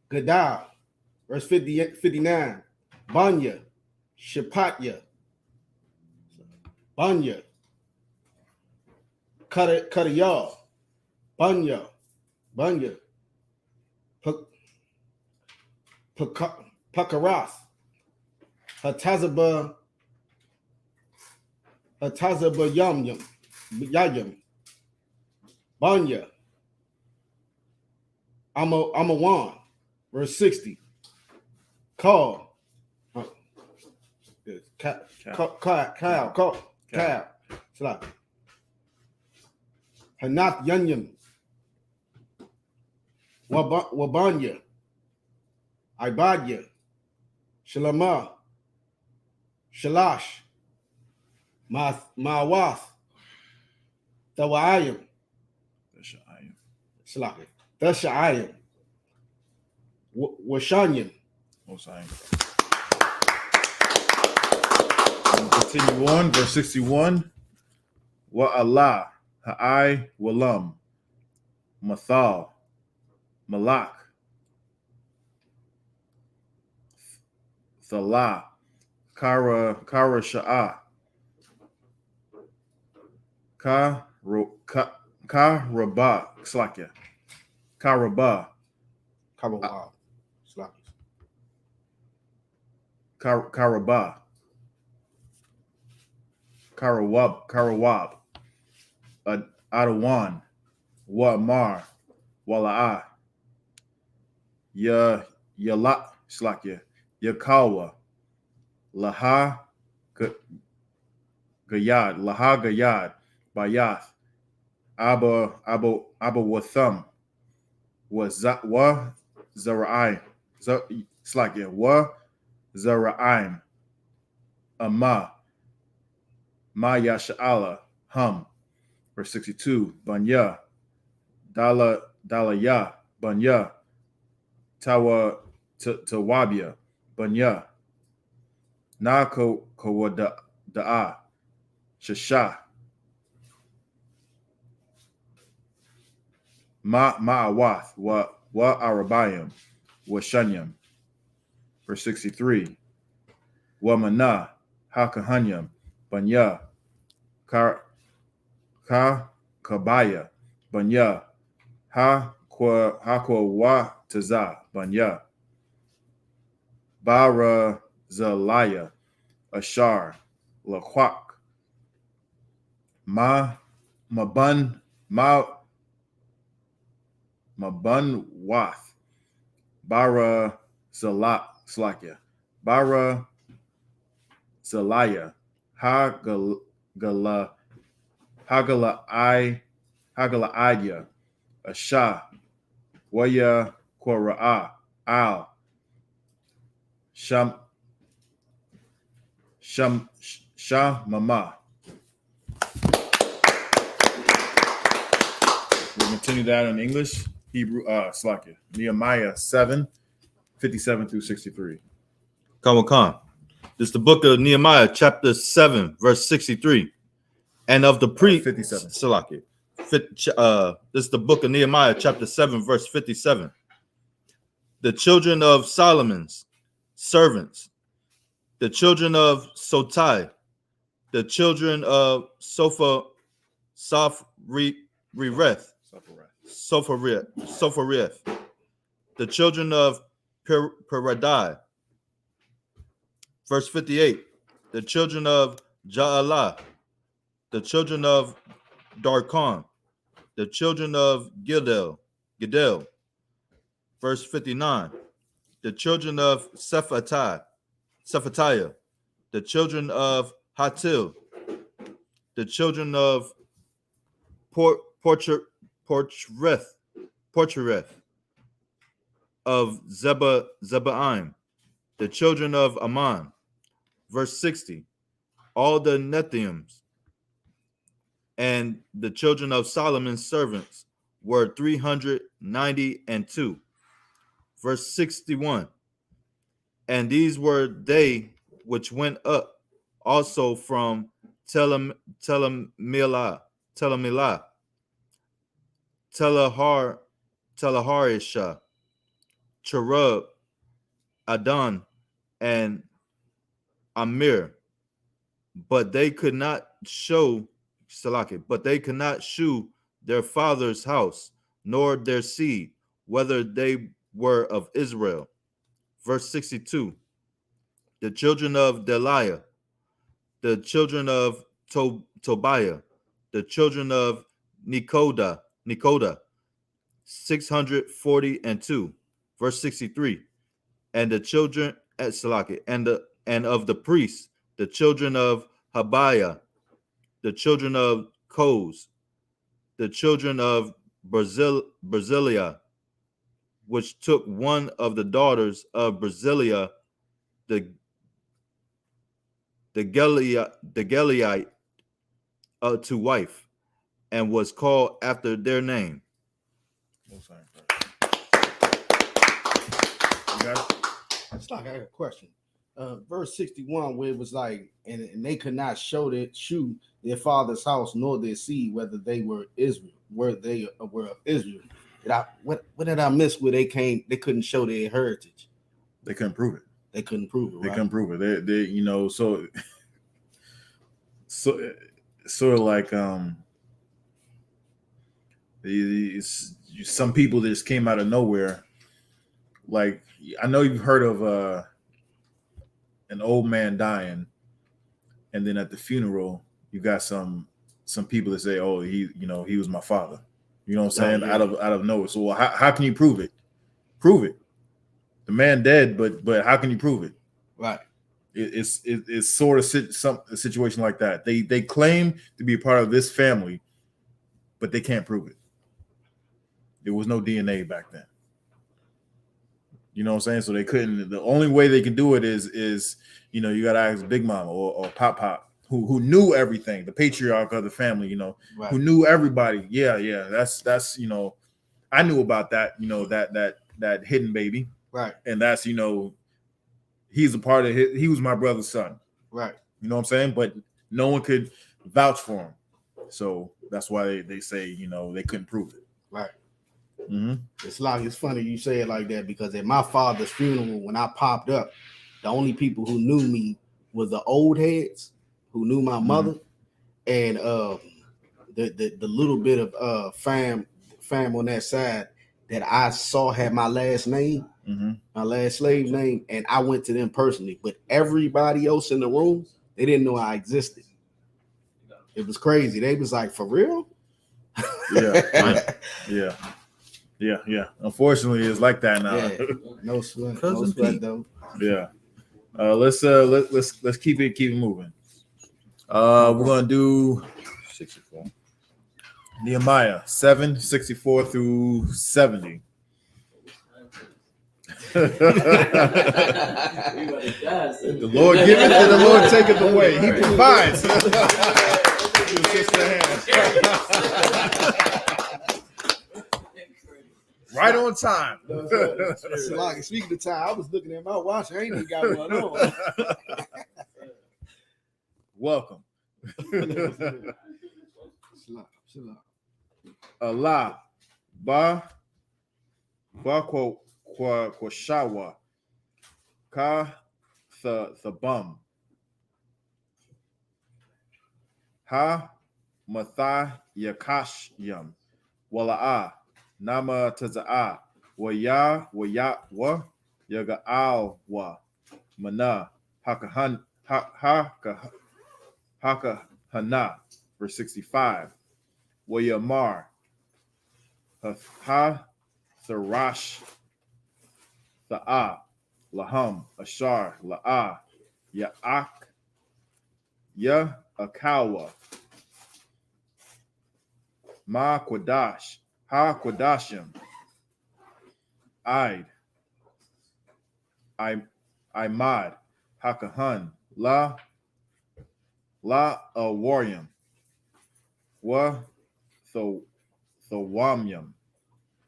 Gadal, verse 59. Banya, Shapatya, Banya, Kadayal, Banya, Pakarath, Hatazaba Yayam, Banya, Amawan, verse 60. Kyle, Slap. Hanath Yanyam, Wabanya, Ibadya, Shalama, Shalash, Mawath, Tawayim, Slaki, Thashayim, Washanyam. Continue on, verse 61. Wa Allah, Ha'ai Walam, Mathal, Malak, Thalah, Kara Sha'ah, Karabah, Slakia, Karabah, Karabah, Karawab, Adawan, Wa'mar, Wala'ah, Yala, Slakia, Yakawa, Laha Gayad, Bayath, Abba Watham, Wa Zara'im, Slakia, Wa Zara'im, Amma, Ma Yasha'ala, Hum, verse 62, Banya, Dalaya, Banya, Tawa Tawabia, Banya, Na Da'a, Shasha, Ma'awath, Wa Arabayim, Wa Shanyam, verse 63, Wa Mana, Hakahanyam, Banya, Kabaya, Banya, Wa Taza, Banya, Bara Zalaya, Ashar, Laquak, Maban Wath, Bara Slakia, Bara Zalaya, Hagala Asha, Waya Kora'a, Al, Sham, Mama. We'll continue that in English. Hebrew, Slakia. Nehemiah 7:57 through 63. Come on. This is the book of Nehemiah, chapter 7, verse 63. And of the priest, 57. Salakia. This is the book of Nehemiah, chapter 7, verse 57. The children of Solomon's servants, the children of Sotai, the children of Sophareth, the children of Peradai. Verse 58, the children of Ja'alah, the children of Darkon, the children of Gidel. Verse 59, the children of Shephatiah, the children of Hatil, the children of Porchereth, of Zebaim, the children of Ammon. Verse 60, all the Nethims and the children of Solomon's servants were 392. Verse 61, and these were they which went up also from Telemilah, Telaharisha, Cherub, Adon, and Amir, but they could not shew their father's house, nor their seed, whether they were of Israel. Verse 62, the children of Deliah, the children of Tobiah, the children of Nekoda, 642. Verse 63, and the children at Salaki, and of the priests, the children of Habiah, the children of Koz, the children of Brasilia, which took one of the daughters of Brasilia, the Gileadite, to wife, and was called after their name. It's like I got a question. Verse 61, where it was like, and they could not shew their father's house nor their seed, whether they were Israel, were of Israel. What did I miss where they couldn't show their heritage? They couldn't prove it. They couldn't prove it. They couldn't prove it. They so sort of like some people that just came out of nowhere. Like, I know you've heard of an old man dying, and then at the funeral you got some people that say, "Oh, he was my father." You know what I'm saying? Yeah. Out of nowhere. So how can you prove it? Prove it. The man dead, but how can you prove it? Right. It's sort of a situation like that. They claim to be a part of this family, but they can't prove it. There was no DNA back then. You know what I'm saying? So they couldn't. The only way they can do it is you got to ask Big Mama or Pop, who knew everything, the patriarch of the family. Right. Who knew everybody. Yeah. That's I knew about that. That hidden baby. Right. And that's he's a part of he was my brother's son. Right. You know what I'm saying? But no one could vouch for him. So that's why they say they couldn't prove it. Right. Mm-hmm. It's funny you say it like that, because at my father's funeral, when I popped up, the only people who knew me were the old heads who knew my mother, and the little bit of fam on that side that I saw had my last name, my last slave name, and I went to them personally. But everybody else in the room, they didn't know I existed. It was crazy. They was like, "For real?" Yeah. Unfortunately, it's like that now. Yeah. No sweat. Cousin No sweat Pete. though. Yeah. Let's keep it moving. We're gonna do 64. Nehemiah 7:64 through 70. The Lord giveth and the Lord taketh away. He provides. Right on time. Speaking of time, I was looking at my watch. I ain't even got one on. Welcome. Allah ba kwa shawa ka the bum ha matha yakashyam wala'a nama taza'a wa yaga'al wa mana haka hana. Verse 65. Wa yamar ha tharash tha'a laham ashar la'a ya akawa ma quadash ha quadashim imad hakahan la awarium wa thawamyam.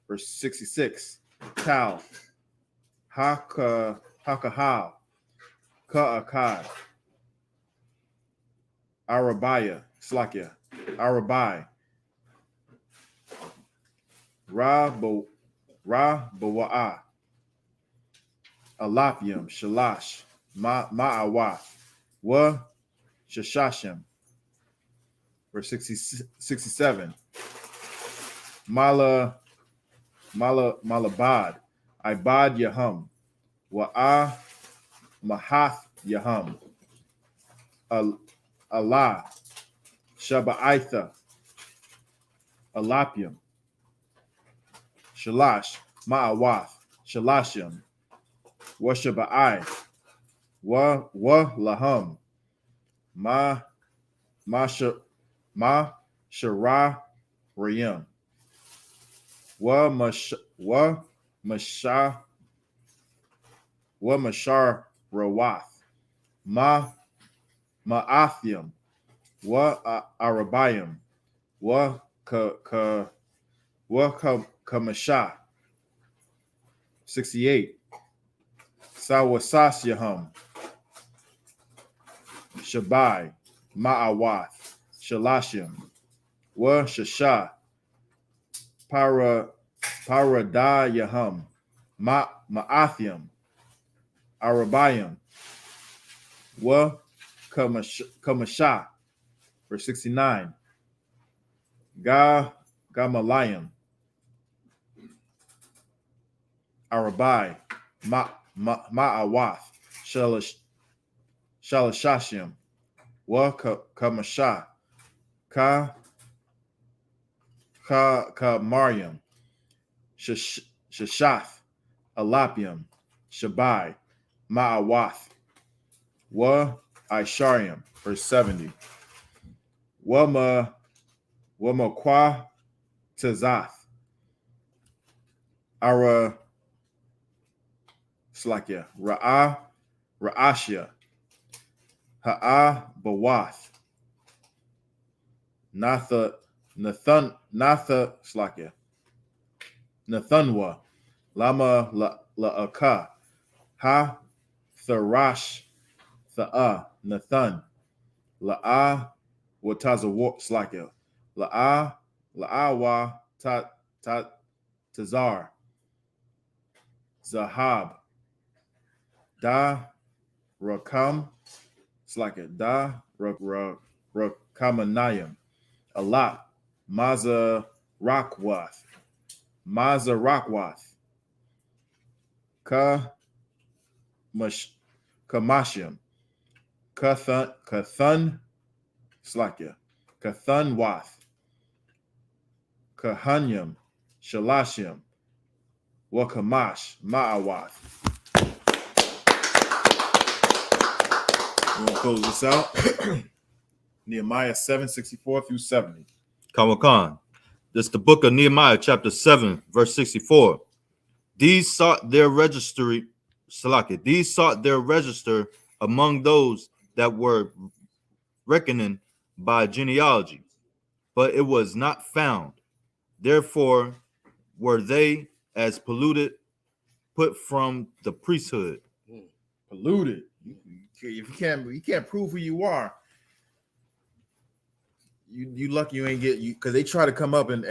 Verse 66. Tal hakahal ka'akad Arabaya Slakia Arabai Bawa'a Alapium Shalash Ma'awa Wa Shashashim. Verse 67. Malabad Ibad Yahum Wa'a Mahath Yahum Allah Shaba'itha Alapium Shalash Ma'awath Shalashim Wa Shaba'i Wa Lahum Ma Shara Rayim Wa Mashar Rawath Ma'athium wa Arabayim wa Kamasha. 68. Sawasasyahum Shabai Ma'awath Shalashim wa Shasha Paradayahum Ma'athium Arabayim wa Kamasha. Verse 69. Gamalayim Arabai Ma'awath Shalashashim wa Kamasha Mariam Shashath Alapium Shabai Ma'awath wa Isharium. Verse 70. Wama kwa tazath ara slakia ra'ashia ha'a bawath natha slakia nathanwa lama la'aka ha tharash tha'a nathan la'a Wataza Slakia La'awa Tazar Zahab Da Rakam Slakia Da Rakamanayam Alat Maza Rakwath Kamashim Kathan Slakia Kathanwath Kahanyam Shalashim Wakamash Ma'awath. We're gonna close this out. Nehemiah 7:64 through 70. Kamakan. This is the book of Nehemiah, chapter 7, verse 64. These sought their registry, Salaki. These sought their register among those that were reckoning by genealogy, but it was not found. Therefore were they as polluted, put from the priesthood. Polluted. If you can't prove who you are, you lucky you ain't get you, because they try to come up and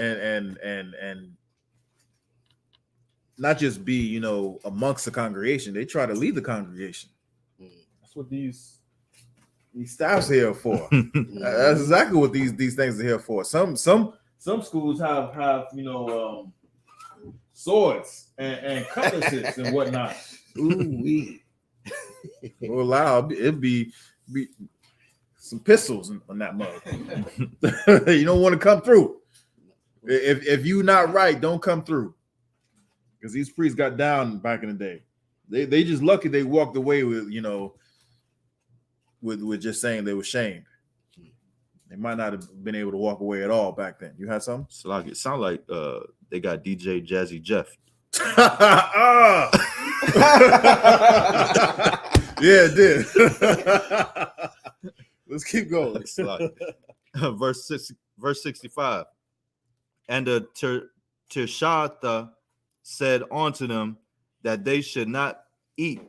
not just be, you know, amongst the congregation. They try to lead the congregation. That's what these staffs here for. That's exactly what these things are here for. Some schools have you know, swords and cutlasses and whatnot. Ooh-wee. Will allow it'd be some pistols on that mug. You don't want to come through. If you not right, don't come through. Because these priests got down back in the day. They just lucky they walked away with, you know, with just saying they were shamed. They might not have been able to walk away at all back then. You had something? Salaki. It sounds like they got DJ Jazzy Jeff. Yeah, it did. Let's keep going. Verse 65. And the Tirshatha said unto them that they should not eat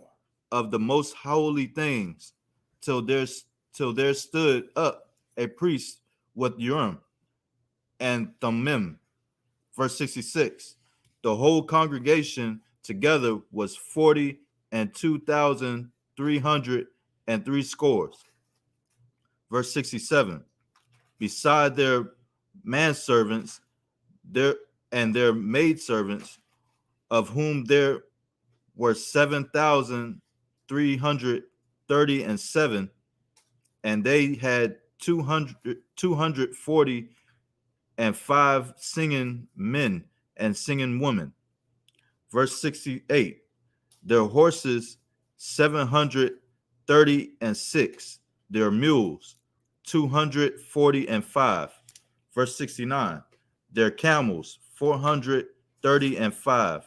of the most holy things till there stood up a priest with Urim and Thummim. Verse 66. The whole congregation together was 42,303 scores. Verse 67. Beside their manservants, their maidservants, of whom there were 7,337, and they had 245 singing men and singing women. Verse 68. Their horses 736, their mules 245. Verse 69. Their camels 435,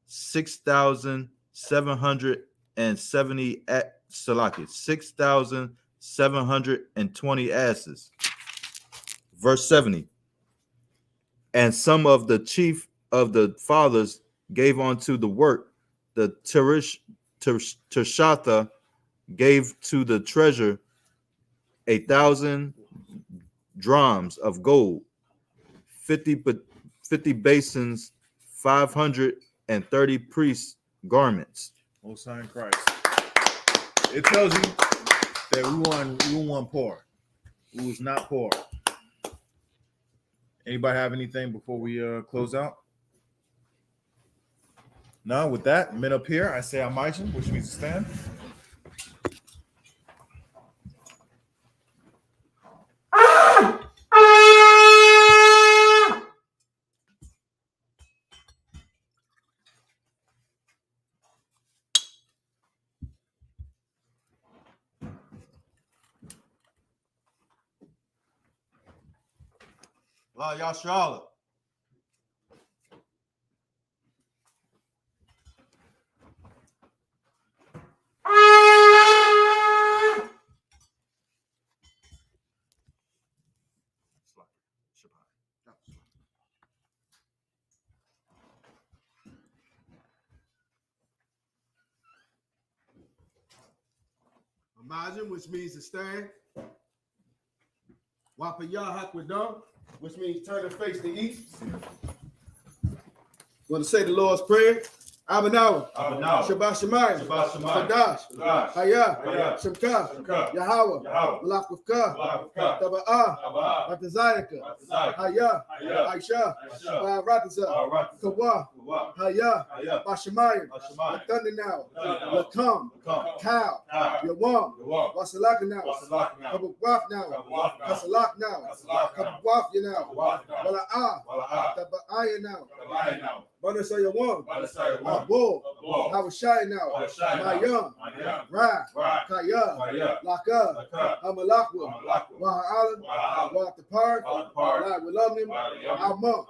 6,770 salakis, 6,720 asses. Verse 70. And some of the chief of the fathers gave unto the work. The Tirshatha gave to the treasure 1,000 drams of gold, 50 basins, 530 priests' garments. Most High in Christ. It tells you that we want poor. We was not poor. Anybody have anything before we close out? No, with that, men up here, I say Amijin, which means to stand. Well, y'all Charlotte. Imagine, which means to stand. Wapayah Hakwadam, which means turn and face the east. Want to say the Lord's Prayer? Abanawa, Shabbat Shemayim, Kadash, Hayah, Shemka, Yahweh, Malakufka, Taba'ah, Ratazayaka, Hayah, Aisha, Rataza, Kawa, Haya, Bashamayim, the thunder now, Lakam, Cow, Yawam, Wasalaka now, Kabawaf now, Kasalak now, Kabawaf now, Wala'ah, Taba'aya now, Banasa Yawam, Abo, Hawashai now, Mayam, Ra, Kaya, Laka, Amalakwa, Wa'alam, Wa'atapar, La Wilamim, Amam.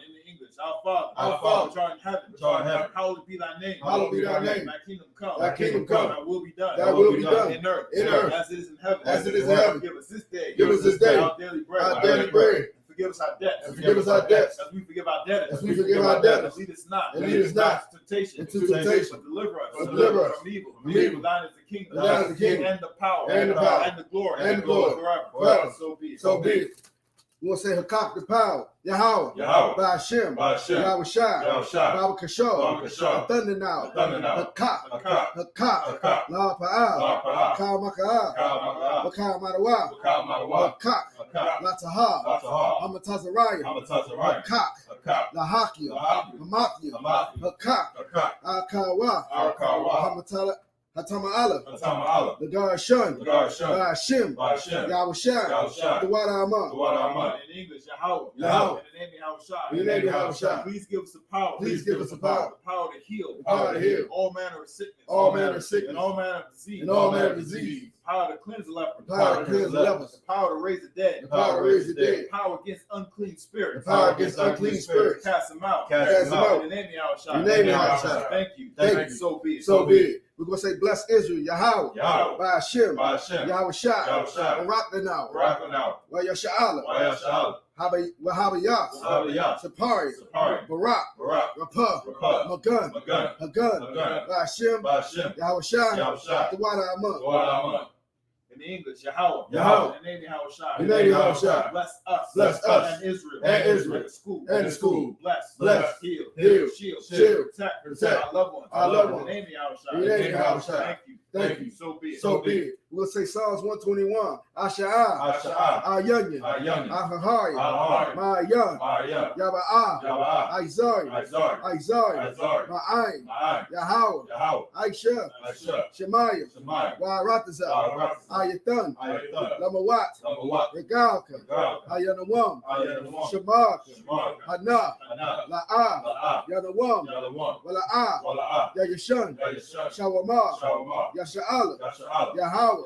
In English, our Our Father, Father, which art in heaven, which art in heaven, hallowed be thy name. Hallowed be thy name. Thy kingdom come. Thy kingdom come. Thy will be done. Thy will be done. In earth. As it is in heaven. As it is in heaven. Give us this day. Give us this day our daily bread. our daily bread. Forgive us our debts. And forgive us our debts. As we forgive our debtors. As we forgive our debtors. And lead us not. And lead us not into temptation. into temptation. But deliver us. But deliver us from evil. from evil. Thine is the kingdom. Thine is the kingdom. And the power. And the power. And the glory. And the glory. Forever. So be it. So be it. We want to say Hakak the power, Yahweh, Ba'ashem, Yahushai, Baba Kashor, the thunder now, Hakak, La Pa'al, Kal Maka'al, Maka'al Madawa, Hakak, La Tahar, Hamatazariah, Hakak, La Hakia, Hamakia, Hakak, Akawa, Hatama'ala, the God Shun, Ba'ashem, Yahushai, the Wada Amah. In English, Yahweh. Yahweh. In the name of Yahushua. In the name of Yahushua. Please give us the power. Please give us the power. The power to heal. The power to heal. All manner of sickness. All manner of sickness. And all manner of disease. And all manner of disease. Power to cleanse the leper. The power to cleanse the lepers. The power to raise the dead. The power to raise the dead. The power against unclean spirits. The power against unclean spirits. Cast them out. Cast them out. In the name of Yahushua. In the name of Yahushua. Thank you. Thank you. So be it. So be it. We're going to say, bless Israel, Yahweh, Ba'ashem, Ba'ashem, Yahushai, Barak Wa Yasha'ala, Habayah, Sapari, Barak, Rapah, Magun, Ba'ashem, Yahushai, the Wada Amah. In the English, Yahweh. Yahweh. In the name of Yahushua. In the name of Yahushua. Bless us. Bless us. And Israel. And Israel. And the school. And the school. Bless. Heal. Shield. Protect. Our loved ones. In the name of Yahushua. In the name of Yahushua. Thank you. So be it. So be it. We'll say Psalms 121. Asha'ah. Ayunyan. Ahahaya. Ma'ayan. Yaba'ah. Isaiah. Ma'ayin. Yahweh. Aisha. Shemaiah. Wa'aratazah. Ayathan. Lamawat. Regalka. Ayanawam. Shamarka. Hana. La'ah. Yanawam. Wala'ah. Yayashun. Shawamah. Yasha'ala. Yahweh.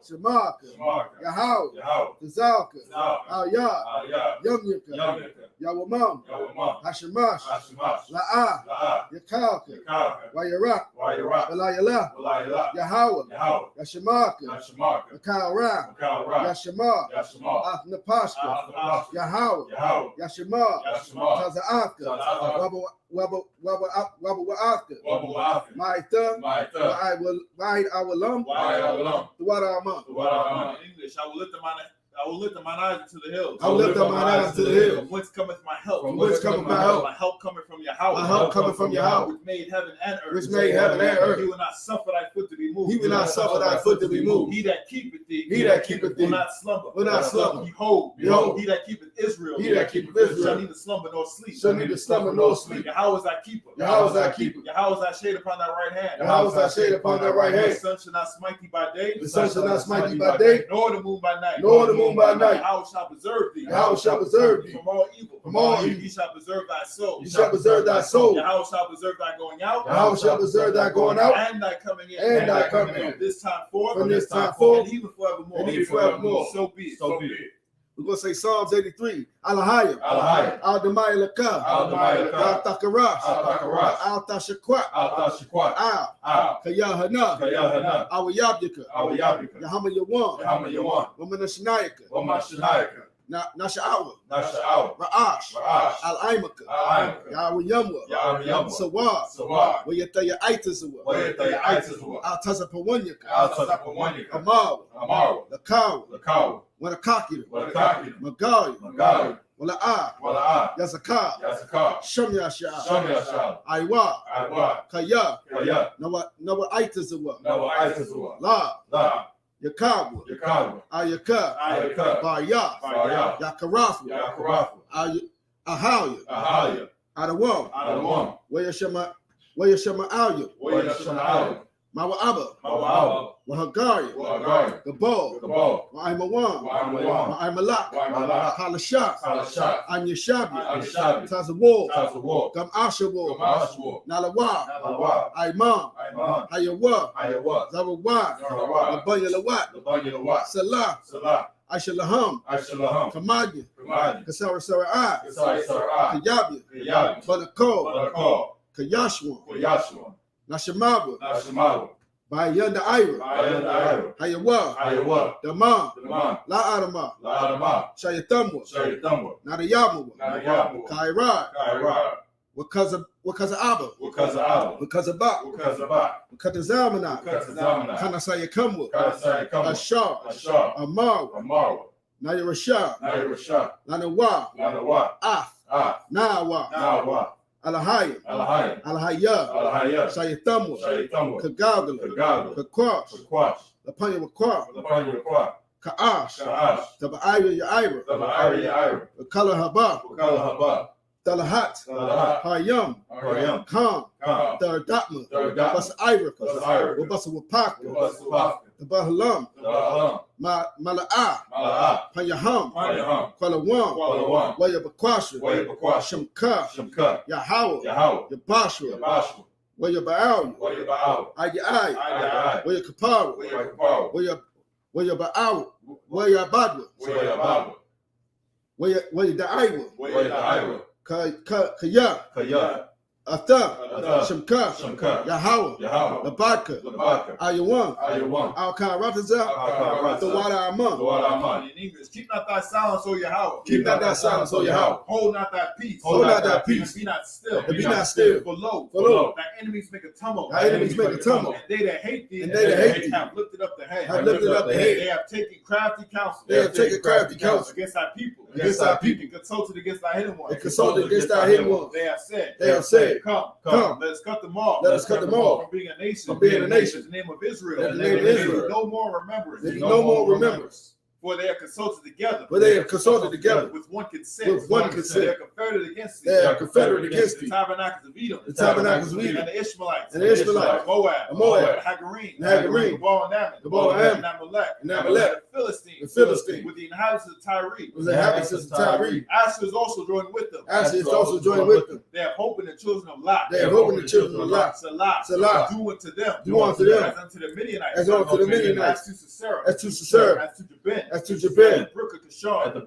Shamarka. Yahweh. Tazalka. Al-Yah. Yumyaka. Yawamam. Hashemash. La'ah. Yakalka. Wayarak. Walayala. Yahweh. Yashamarka. Yakal Yashama. Afnapashka. Yahweh. Yashama. Taza'afka. Wabawa'afka. Ma'ita. Wa'id Awalam. The Wada Amah. In English, I will lift up mine eyes into the hills. I will lift up mine eyes to the hills. From whence cometh my help? From whence cometh my help? My help cometh from Yahweh. My help cometh from Yahweh. Which made heaven and earth. Which made heaven and earth. He will not suffer thy foot to be moved. He will not suffer thy foot to be moved. He that keepeth thee. He that keepeth thee. Will not slumber. Will not slumber. Behold. Behold. He that keepeth Israel. He that keepeth Israel. Shall neither slumber nor sleep. Shall neither slumber nor sleep. Yahweh is thy keeper. Yahweh is thy keeper. Yahweh is thy shade upon thy right hand. Yahweh is thy shade upon thy right hand. The sun shall not smite thee by day. The sun shall not smite thee by day. Nor the moon by night. Nor the moon by night. Yahweh shall preserve thee. Yahweh shall preserve thee from all evil. From all evil. He shall preserve thy soul. He shall preserve thy soul. Yahweh shall preserve thy going out. Yahweh shall preserve thy going out. And thy coming in. And thy coming in. From this time forth. From this time forth. And even forevermore. And even forevermore. So be it. So be it. We're going to say Psalms 83. Alahaya. Al-Damaya Laka. Al-Takarash. Al-Tashakwat. Al. Yahanna. Al-Yabyaka. Yahama Yawan. Woman Shanayaka. Nasha'awa. Ra'ash. Al-Aimaka. Yahweh Yumwa. Sawar. Wayataya Aitazawa. Al-Tazapawanyaka. Amawa. Lakawa. Wanakakira. Magaya. Wala'ah. Yazakah. Shamyashah. Aiwa. Kaya. Nawa Aitazawa. La. Yakawa. Ayaka. Baya. Yakarafu. Ahaya. Adawam. Wayashama Alya, Mawa Abba, Wahagari, Gabal, Waimawan, Waimalak, Halashak, Anyashabi, Tazawal, Gam Ashawal, Nalawa, Imam, Hayawa, Zawawad, Labayalawat, Salah, Aishalaham, Kamadi, Kasara Kayabia, Banako, Kayashwa, Nashamawa, Bayanda Ira, Hayawa, Dama, La Adama, Shayatamwa, Nadayamu, Kairad, because of Abba, because of Ba, because of Zamana, Kanasaya Kamwa, Ashar, Amar, Naya Rashad, Lanawa, Af, Nawa, Alahaya, Shayatamwa, Kagagala, Kakwash, Lapanya Wakwa, Kaash, Tabaira Yaira, Kala Haba, Talahat, Hayam, Kam, Daratma, Bas Ira, Bas Wapaka, the Bahalam, Mala'a, Payaham, Kuala Wayabakwasha, Shamka, Yahawa, Yabashwa, Wayabaal, Ayai, Wayakapara, Wayabaal, Wayabadwa, Wayadaiwa, Kaya, Atha, Shamka, Yahawa, Labaka, Ayawan, Al-Karataza, the Wada Amon. In English, keep not thy silence, O Yahweh. Keep not thy silence, O Yahweh. Hold not thy peace. Peace. And be not still. And be not still. For lo, thy enemies make a tumult. And they that hate thee, have lifted up the head. They have taken crafty counsel. Against thy people. And consulted against thy hidden ones. They have said, Come, let us cut them off. From being a nation. In the name of Israel. No more remembrance. For they are consulted together. With one consent. They are confederate against thee. The tabernacles of Edom. And the Ishmaelites. Moab. The Hagarim. The Baal and Amalek. The Philistines. With the inhabitants of Tyre. Asher is also joined with them. They have hope in the children of Lot. Salah. Do unto them. As unto the Midianites. As to Sisera. As to Jabin. As to Japan, at the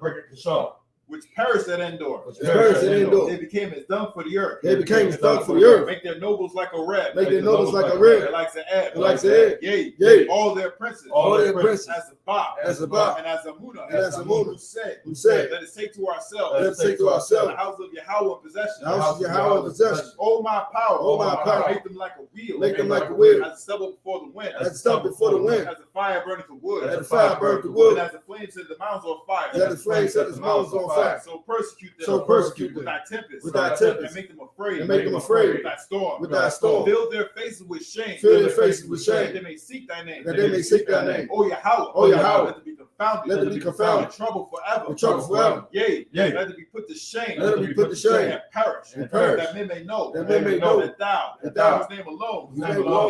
brick of Kishon, which perished at Endor. They became as dung for the earth. Make their nobles like a red. And like the egg. Yea. All their princes. As a Ba. And as a Muna. Who said, let us take to ourselves. The house of Yahweh in possession. Oh my power. Make them like a wheel. As a stubble before the wind. As a fire burneth the wood. And as the flames set the mountains on fire. So persecute them with thy tempest. And make them afraid. With thy storm. Fill their faces with shame. That they may seek thy name. O Yahweh. Let them be confounded. In trouble forever. Yea. Let them be put to shame. And perish. That men may know. That thou, whose name alone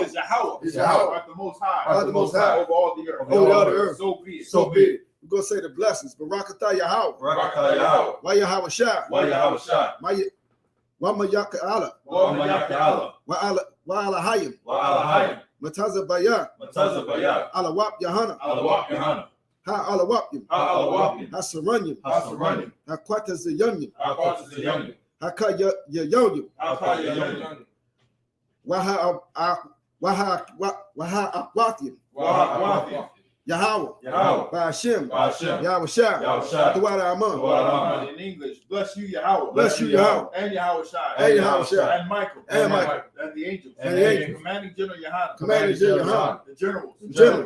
is Yahweh. Art the most high. Over all the earth. So be it. We're going to say the blessings. Barakatah Yahweh. Why Yahweh Shah. Why Mayaka Allah. Why Alahayim. Mataza Bayah. Alawap Yahanna. Ha Alawapim. Ha Saranyim. Ha Quatas the Youngin. Ha Ka Youngin. Waha Akwathium. Yahweh. By Hashem. Yahweh Shah. The Wada Amon. In English, bless you, Yahweh. And Yahweh Shah. And Michael. And the angels. Commanding General Yahanna. The generals.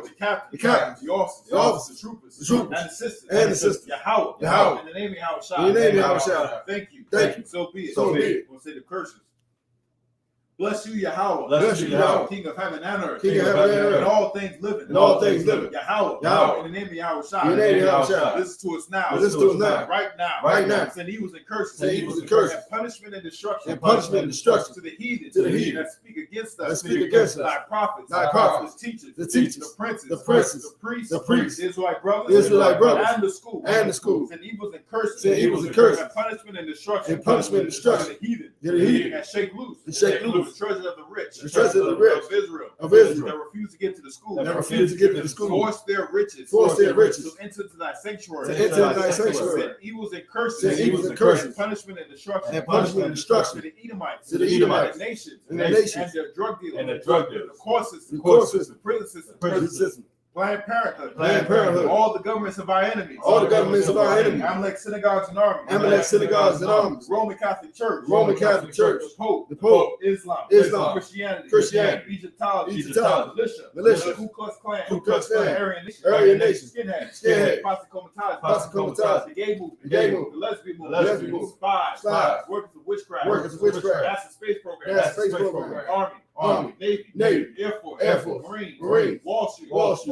The captains. The officers. The troopers. And the sisters. Yahweh. In the name of Yahweh Shah. Thank you. So be it. We'll say the curses. Bless you, Yahweh. Bless you, Yahweh. King of heaven and earth. King of heaven and earth. And all things living. And all things living. Yahweh. Yahweh. In the name of Yahweh. In the name of Yahweh. Listen to us now. Listen to us now. Right now. Right now. Send evils and curses. Send evils and curses. And punishment and destruction. And punishment and destruction. To the heathen. To the heathen. That speak against us. That speak against us. Thy prophets. Thy prophets. The teachers. The teachers. The princes. The princes. The priests. The priests. The Israelite brothers. The Israelite brothers. And the schools. And the schools. Send evils and curses. Send evils and curses. And punishment and destruction. And punishment and destruction. To the heathen. To the heathen. And shake loose. And shake loose. The treasure of the rich. The treasure of the rich. Of Israel. Of Israel. That refuse to get to the school. That refuse to get to the school. Force their riches. Force their riches. To enter to thy sanctuary. To enter thy sanctuary. Send evils and curses. Send evils and curses. And punishment and destruction. And punishment and destruction. To the Edomites. To the Edomites. And the nations. And the nations. And their drug dealers. And the drug dealers. The court system. The court system. The prison system. Prison system. Planned Parenthood. Planned Parenthood. All the governments of our enemies. All the governments of our enemies. Amalek synagogues and armies. Amalek synagogues and armies. Roman Catholic Church. Roman Catholic Church. The Pope. The Pope. Islam. Christianity. Egyptology. Militia. The Ku Klux Klan. Ku Klux Klan. Aryan Nation. Skinhead. Posse Comitatus. Posse Comitatus. The gay movement. The gay movement. The lesbian movement. The lesbian movement. Spies. Workers of witchcraft. Workers of witchcraft. NASA space program. NASA space program. Army. Navy. Air Force. Marine. Wall Street.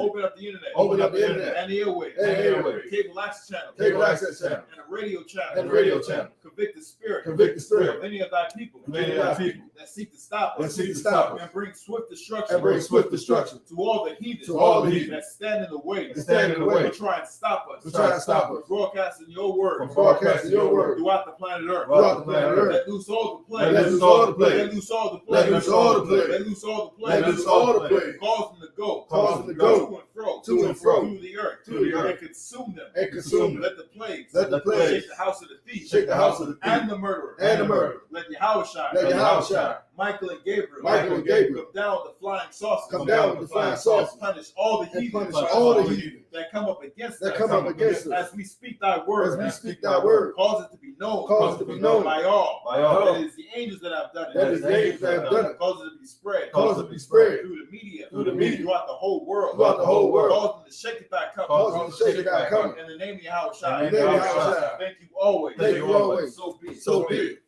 Open up the internet. Open up the internet. And the airwaves. And the airwaves. Cable access channel. Cable access channel. And a radio channel. And a radio channel. Convict the spirit. Convict the spirit. Of any of thy people. Many of thy people. That seek to stop us. That seek to stop us. And bring swift destruction. And bring swift destruction. To all the heathens. To all the heathens. That stand in the way. That stand in the way. To try and stop us. To try and stop us. Broadcasting your word. From broadcasting your word. Throughout the planet Earth. Throughout the planet Earth. Let loose all the plagues. Let loose all the plagues. Let loose all the plagues. Let loose all the plagues. Let loose all the plagues. Let loose all the plagues. Cause them to go. Cause them to go. To and fro. To and fro. Through the earth. Through the earth. And consume them. And consume them. Let the plagues. Let the plagues. Shake the house of the thief. Shake the house of the thief. And the murderer. And the murderer. Let Yahweh shine. Let Yahweh shine. Michael and Gabriel. Michael and Gabriel. Come down with the flying saucers. Come down with the flying saucers. And punish all the And heathens. punish all the heathens. That come up against That us. come up against us. As we speak thy word. As we speak thy word. Cause it to be known. Cause it to be known. By all. By all. That it is the angels that have done it. That is the angels that have done it. Cause it to be spread. Cause it to be spread. Through the media. Through the media. Throughout the whole world. Throughout the whole world. Cause them to shake it thy cup. Cause them to shake it thy cup. In the name of Yahweh Shai. In the name of Yahweh Shai. Thank you always. Thank you always. So be it. So be it.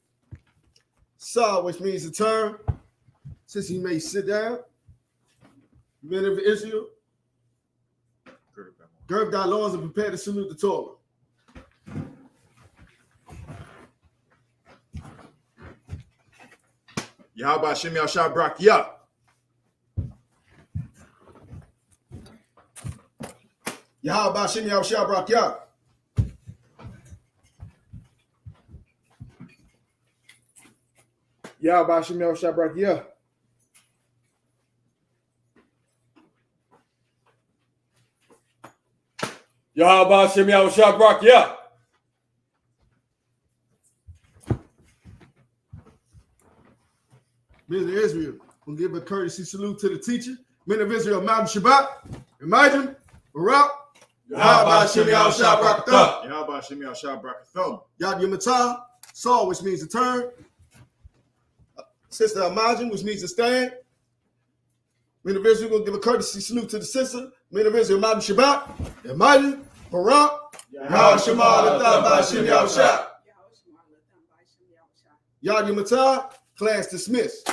Saw, which means to turn. Since he may sit down, men of Israel, gird thy loins and prepare to salute the Torah. Yahweh Shem Yahshua Brakiyah. Yahweh Shem Yahshua Brakiyah. Yahweh Shem Yahshua Brakiyah. Yahweh Shem Yahshua Brakiyah. Men of Israel, we'll give a courtesy salute to the teacher. Men of Israel, Mountain Shabbat, Imagine, Barak, Yahweh Shem Yahshua Brakiyah. Yahweh Shem Yahshua Brakiyah. Yad Yamatah, Saw, which means to turn. Sister Imagine, which means to stand. Men of Israel, we'll give a courtesy salute to the sister. Men of Israel, Mountain Shabbat, Imagine, Barak, Yahweh Shema Latah Shem Yahshua. Yad Yamatah, class dismissed.